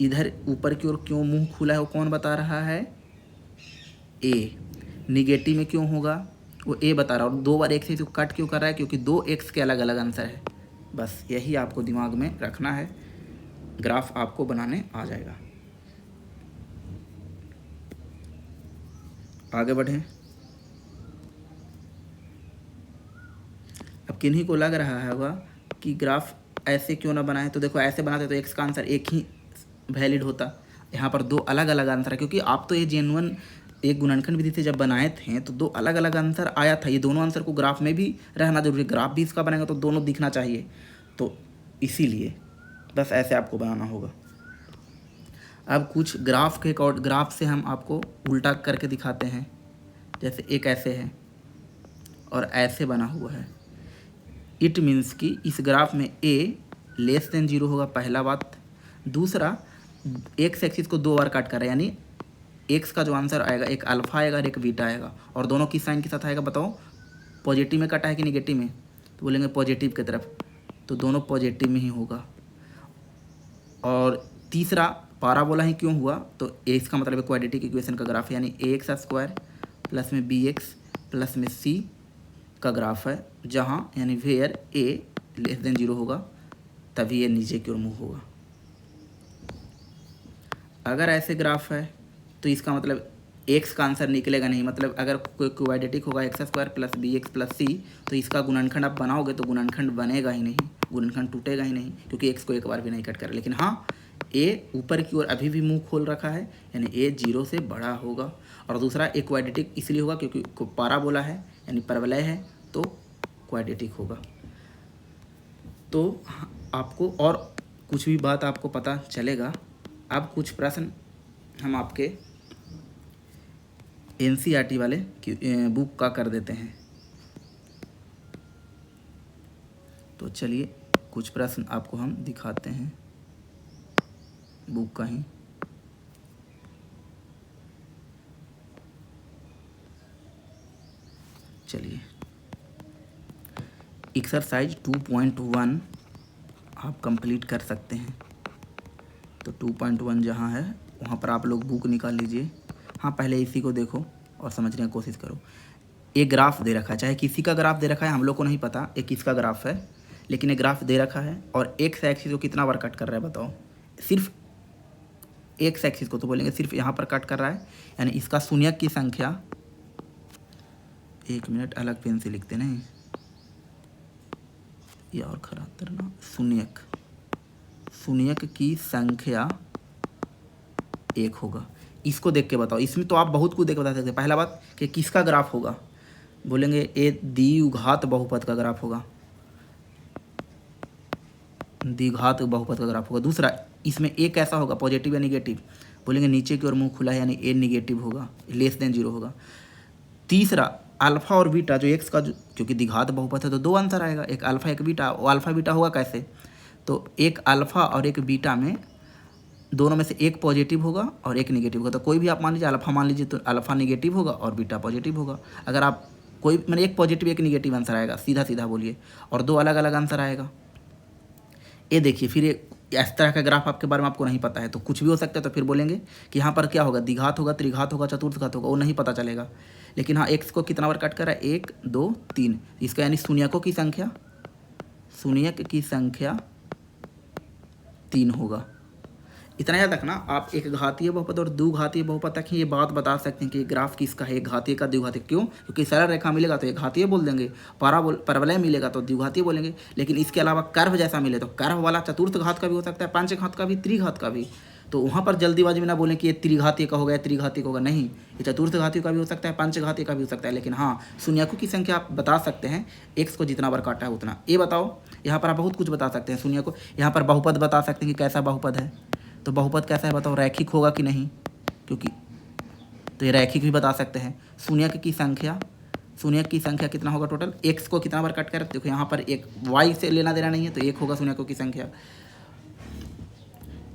इधर ऊपर की ओर क्यों मुंह खुला है वो कौन बता रहा है? ए। निगेटिव में क्यों होगा वो ए बता रहा है, और 2 बार एक से तो कट क्यों कर रहा है? क्योंकि 2 एक्स के अलग अलग आंसर है। बस यही आपको दिमाग में रखना है, ग्राफ आपको बनाने आ जाएगा। आगे बढ़ें। अब किन्हीं को लग रहा होगा कि ग्राफ ऐसे क्यों ना बनाए, तो देखो ऐसे बनाते तो एक्स का आंसर एक ही वैलिड होता। यहाँ पर 2 अलग अलग आंसर है, क्योंकि आप तो ये जेन्युइन एक गुणनखंड विधि से जब बनाए थे तो 2 अलग अलग आंसर आया था। ये दोनों आंसर को ग्राफ में भी रहना जरूरी है, ग्राफ भी इसका बनेगा तो दोनों दिखना चाहिए, तो इसीलिए बस ऐसे आपको बनाना होगा। अब कुछ ग्राफ से हम आपको उल्टा करके दिखाते हैं। जैसे एक ऐसे है और ऐसे बना हुआ है, इट मीन्स कि इस ग्राफ में ए लेस देन 0 होगा, पहला बात। दूसरा, एक्स एक्सिस को 2 बार काट कर रहा है, यानी एक्स का जो आंसर आएगा एक अल्फा आएगा और एक बीटा आएगा, और दोनों किस साइन के साथ आएगा बताओ? पॉजिटिव में कटा है कि निगेटिव में? तो बोलेंगे पॉजिटिव की तरफ, तो दोनों पॉजिटिव में ही होगा। और तीसरा, पाराबोला ही क्यों हुआ? तो ए इसका मतलब क्वाड्रेटिक इक्वेशन का ग्राफ है, यानी ए एक्स स्क्वायर प्लस में बी एक्स प्लस में सी का ग्राफ है, जहाँ यानी वेयर ए लेस देन 0 होगा तभी ये नीचे की ओर मूव होगा। अगर ऐसे ग्राफ है तो इसका मतलब एक्स का आंसर निकलेगा नहीं, मतलब अगर कोई क्वाड्रेटिक होगा x square plus b x plus c, तो इसका गुणनखंड आप बनाओगे तो गुणनखंड बनेगा ही नहीं, गुणनखंड टूटेगा ही नहीं, क्योंकि एक्स को एक बार भी नहीं कट करा। लेकिन हाँ, ए ऊपर की ओर अभी भी मुंह खोल रखा है, यानी ए 0 से बड़ा होगा। और दूसरा, ए क्वाड्रेटिक इसलिए होगा क्योंकि पाराबोला है, यानी परवलय है, तो क्वाड्रेटिक होगा। तो आपको और कुछ भी बात आपको पता चलेगा। अब कुछ प्रश्न हम आपके एनसीईआरटी वाले बुक का कर देते हैं। तो चलिए कुछ प्रश्न आपको हम दिखाते हैं बुक का ही। चलिए, एक्सरसाइज 2.1 आप कंप्लीट कर सकते हैं। तो 2.1 जहाँ है वहाँ पर आप लोग बुक निकाल लीजिए। हाँ, पहले इसी को देखो और समझने की कोशिश करो। एक ग्राफ दे रखा है, चाहे किसी का ग्राफ दे रखा है, हम लोग को नहीं पता एक किसका ग्राफ है, लेकिन एक ग्राफ दे रखा है और एक्स एक्सिस को कितना बार कट कर रहा है बताओ? सिर्फ एक्स एक्सिस को, तो बोलेंगे सिर्फ यहाँ पर कट कर रहा है, यानी इसका शून्यक की संख्या, 1 मिनट अलग पेन से लिखते नहीं, ये और खराब करना, शून्यक की संख्या 1 होगा। इसको देख के बताओ, इसमें तो आप बहुत कुछ देख के बता सकते हैं। पहला बात कि किसका ग्राफ होगा, बोलेंगे ये द्विघात बहुपद का ग्राफ होगा, द्विघात बहुपद का ग्राफ होगा। दूसरा, इसमें ए कैसा होगा, पॉजिटिव या निगेटिव? बोलेंगे नीचे की ओर मुंह खुला है, यानी ए निगेटिव होगा, लेस देन 0 होगा। तीसरा, अल्फा और बीटा जो एक्स का, क्योंकि द्विघात बहुपद है तो 2 आंसर आएगा, एक अल्फा एक बीटा। वो अल्फा बीटा होगा कैसे? तो एक अल्फा और एक बीटा में दोनों में से एक पॉजिटिव होगा और एक निगेटिव होगा। तो कोई भी आप मान लीजिए अल्फा मान लीजिए, तो अल्फा निगेटिव होगा और बीटा पॉजिटिव होगा। अगर आप कोई मैंने एक पॉजिटिव एक निगेटिव आंसर आएगा, सीधा सीधा बोलिए, और 2 अलग अलग आंसर आएगा। ये देखिए, फिर इस तरह का ग्राफ आपके बारे में आपको नहीं पता है तो कुछ भी हो सकता है, तो फिर बोलेंगे कि यहाँ पर क्या होगा, द्विघात होगा, त्रिघात होगा, चतुर्थघात होगा, वो नहीं पता चलेगा। लेकिन हाँ, एक्स को कितना बार कट कर रहा है, 1 2 3, इसका यानी शून्यकों की संख्या, शून्यक की संख्या 3 होगा। इतना याद रखना, आप एक घातीय बहुपद और द्विघातीय बहुपद तक ही ये बात बता सकते हैं कि ग्राफ किसका है, एक घातीय का द्विघातीय। क्यों? क्योंकि सरल रेखा मिलेगा तो एक घातीय बोल देंगे, परवलय मिलेगा तो द्विघातीय बोलेंगे, लेकिन इसके अलावा कर्व जैसा मिले तो कर्व वाला चतुर्थ घात का भी हो सकता है, पंचघात का भी, त्रिघात का भी। तो वहाँ पर जल्दीबाजी में ना बोलें कि ये त्रिघातीय का होगा या त्रिघातीय का होगा, नहीं, ये चतुर्थ घातीय का भी हो सकता है, पंचघातीय का भी हो सकता है। लेकिन हाँ, शून्यकों की संख्या आप बता सकते हैं, एक्स को जितना बार काटा है उतना। ये बताओ, यहाँ पर आप बहुत कुछ बता सकते हैं शून्य को। यहाँ पर बहुपद बता सकते हैं कि कैसा बहुपद है, तो बहुपद कैसा है बताओ, रैखिक होगा कि नहीं, क्योंकि तो ये रैखिक भी बता सकते हैं। शून्यक की संख्या, शून्यक की संख्या कितना होगा टोटल, एक्स को कितना बार कट कर, देखो यहाँ पर एक वाई से लेना देना नहीं है तो 1 होगा शून्यकों की संख्या।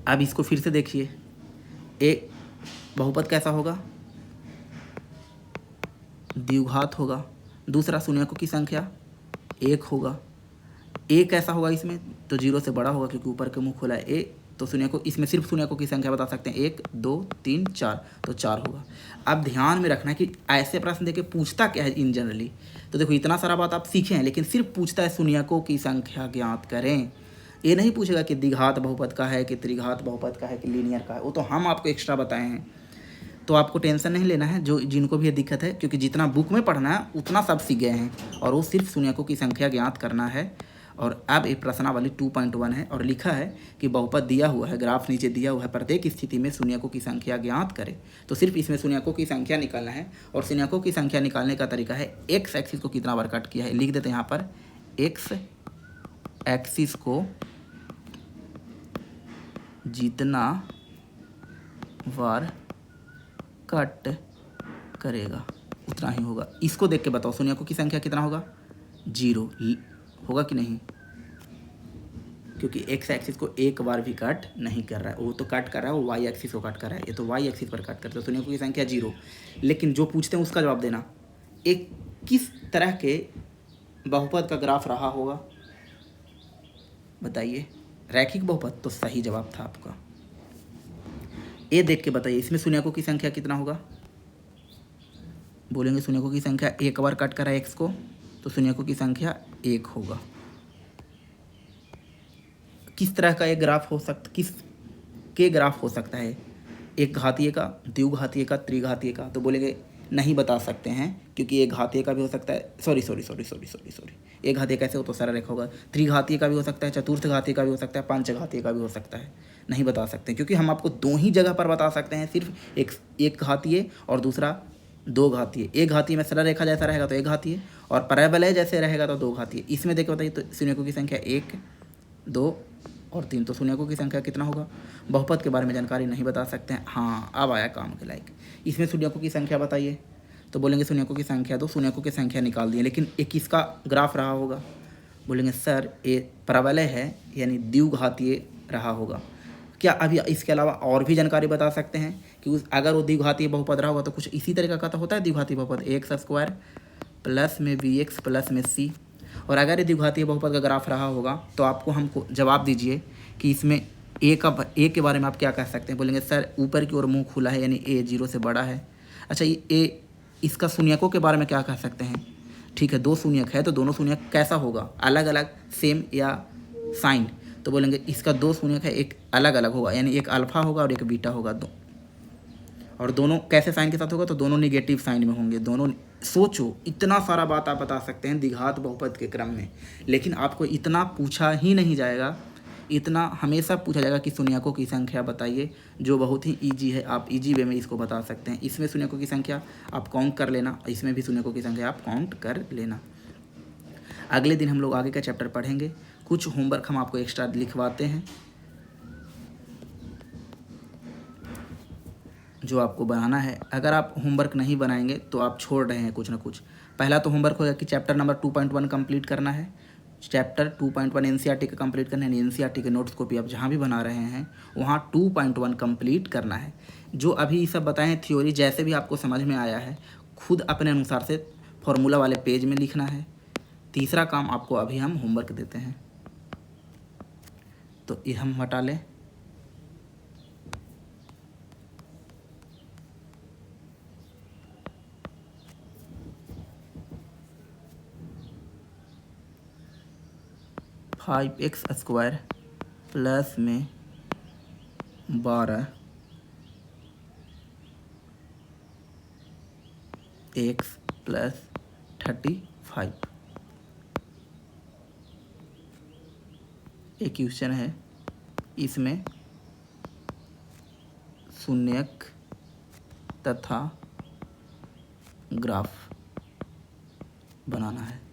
अब इसको फिर से देखिए, एक बहुपद कैसा होगा, द्विघात होगा। दूसरा, शून्यकों की संख्या 1 होगा। ए कैसा होगा इसमें, तो 0 से बड़ा होगा क्योंकि ऊपर के मुंह खोला है ए, तो शून्यकों, इसमें सिर्फ शून्यकों की संख्या बता सकते हैं, 1 2 3 4, तो 4 होगा। अब ध्यान में रखना है कि ऐसे प्रश्न देके पूछता क्या है इन जनरली। तो देखो, इतना सारा बात आप सीखे हैं, लेकिन सिर्फ पूछता है शून्यकों की संख्या ज्ञात करें। ये नहीं पूछेगा कि द्विघात बहुपद का है कि त्रिघात बहुपद का है कि लीनियर का है, वो तो हम आपको एक्स्ट्रा बताए हैं। तो आपको टेंशन नहीं लेना है, जो जिनको भी ये दिक्कत है, क्योंकि जितना बुक में पढ़ना है उतना सब सीख गए हैं, और वो सिर्फ शून्यकों की संख्या ज्ञात करना है। और अब एक प्रश्नावली 2.1 है और लिखा है कि बहुपद दिया हुआ है, ग्राफ नीचे दिया हुआ है, प्रत्येक स्थिति में शून्यकों की संख्या ज्ञात करें। तो सिर्फ इसमें शून्यकों की संख्या निकालना है, और शून्यकों की संख्या निकालने का तरीका है, एक्स एक्सिस को कितना बार कट किया है, लिख देते हैं यहाँ पर, एक्स एक्सिस को जितना बार कट करेगा उतना ही होगा। इसको देख के बताओ शून्यकों की संख्या कितना होगा, 0 होगा कि नहीं, क्योंकि एक्स एक्सिस को एक बार भी कट नहीं कर रहा है, वो तो कट कर रहा है, वो वाई एक्सिस को कट कर रहा है, ये तो वाई एक्सिस पर कट करता है, शून्यकों की संख्या 0। लेकिन जो पूछते हैं उसका जवाब देना, एक किस तरह के बहुपद का ग्राफ रहा होगा बताइए, रैखिक बहुपद, तो सही जवाब था आपका। ये देख के बताइए इसमें शून्यकों की संख्या कितना होगा, बोलेंगे शून्यकों की संख्या एक बार कट करा एक्स को, तो शून्यकों की संख्या 1 होगा। किस तरह का एक ग्राफ हो सकता, किस के ग्राफ हो सकता है, एक घातीय का, द्विघातीय का, त्रिघातीय का, तो बोलेंगे नहीं बता सकते हैं, क्योंकि एक घातीय का भी हो सकता है, सॉरी एक घातीय कैसे हो, तो सरल रेखा होगा, त्रिघातीय का भी हो सकता है, चतुर्थ घातीय का भी हो सकता है, पंचघातीय का भी हो सकता है, नहीं बता सकते क्योंकि हम आपको 2 ही जगह पर बता सकते हैं, सिर्फ एक घातीय और दूसरा 2 घातीय। एक घातीय में सरल रेखा जैसा रहेगा तो एक घातीय, और परवलय जैसे रहेगा तो 2 घातीय। इसमें देखो बताइए, तो शून्यकों की संख्या 1, 2 और 3, तो शून्यकों की संख्या कितना होगा। बहुपद के बारे में जानकारी नहीं बता सकते हैं, हाँ अब आया काम के लायक। इसमें शून्यकों की संख्या बताइए, तो बोलेंगे शून्यकों की संख्या, तो शून्यकों की संख्या निकाल दिए, लेकिन एक किसका ग्राफ रहा होगा, बोलेंगे सर ये परवलय है यानी द्विघातीय रहा होगा। क्या अभी इसके अलावा और भी जानकारी बता सकते हैं कि अगर वो द्विघातीय बहुपद रहा होगा तो कुछ इसी तरीका का तो होता है द्विघातीय बहुपद, एक्स स्क्वायर प्लस में बी एक्स प्लस में सी। और अगर ये द्विघातीय बहुपद का ग्राफ रहा होगा तो आपको हमको जवाब दीजिए कि इसमें ए के बारे में आप क्या कह सकते हैं, बोलेंगे सर ऊपर की ओर मुंह खुला है यानी ए 0 से बड़ा है। अच्छा ये इसका शून्यकों के बारे में क्या कह सकते हैं, ठीक है 2 शून्यक है तो दोनों शून्यक कैसा होगा, अलग अलग सेम या साइन, तो बोलेंगे इसका 2 शून्यक है, एक अलग अलग होगा यानी एक अल्फा होगा और एक बीटा होगा, और दोनों कैसे साइन के साथ होगा, तो दोनों निगेटिव साइन में होंगे दोनों। सोचो इतना सारा बात आप बता सकते हैं द्विघात बहुपद के क्रम में, लेकिन आपको इतना पूछा ही नहीं जाएगा, इतना हमेशा पूछा जाएगा कि शून्यकों की संख्या बताइए, जो बहुत ही ईजी है, आप ईजी वे में इसको बता सकते हैं। इसमें शून्यकों की संख्या आप काउंट कर लेना, इसमें भी शून्यकों की संख्या आप काउंट कर लेना। अगले दिन हम लोग आगे का चैप्टर पढ़ेंगे, कुछ होमवर्क हम आपको एक्स्ट्रा लिखवाते हैं जो आपको बनाना है। अगर आप होमवर्क नहीं बनाएंगे तो आप छोड़ रहे हैं कुछ ना कुछ। पहला तो होमवर्क होगा कि चैप्टर नंबर 2.1 कंप्लीट करना है, चैप्टर 2.1 एनसीईआरटी का कंप्लीट करना है, एनसीईआरटी के नोट्स कॉपी आप जहाँ भी बना रहे हैं वहाँ 2.1 कंप्लीट करना है। जो अभी सब बताएं थ्योरी जैसे भी आपको समझ में आया है, खुद अपने अनुसार से फॉर्मूला वाले पेज में लिखना है। तीसरा काम आपको अभी हम होमवर्क देते हैं, तो ये हम हटा लें। फाइव एक्स स्क्वायर प्लस में 12 एक्स प्लस 35 एक क्वेश्चन है, इसमें शून्यक तथा ग्राफ बनाना है।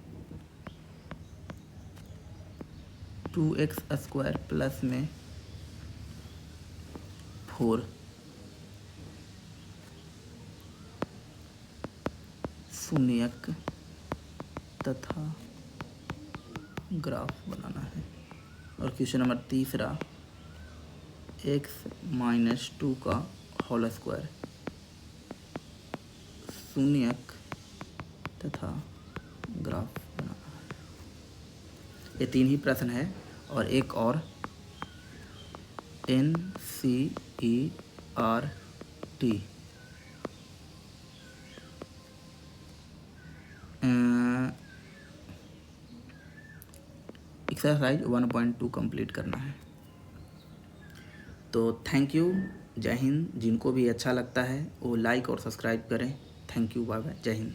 2x स्क्वायर प्लस में 4 शून्यक तथा ग्राफ बनाना है। और क्वेश्चन नंबर तीसरा, x माइनस 2 का होल स्क्वायर शून्यक तथा ग्राफ बनाना है। ये 3 ही प्रश्न है, और एक और NCERT एक्सरसाइज 1.2 कंप्लीट करना है। तो थैंक यू, जय हिंद। जिनको भी अच्छा लगता है वो लाइक और सब्सक्राइब करें। थैंक यू, बाय बाय, जय हिंद।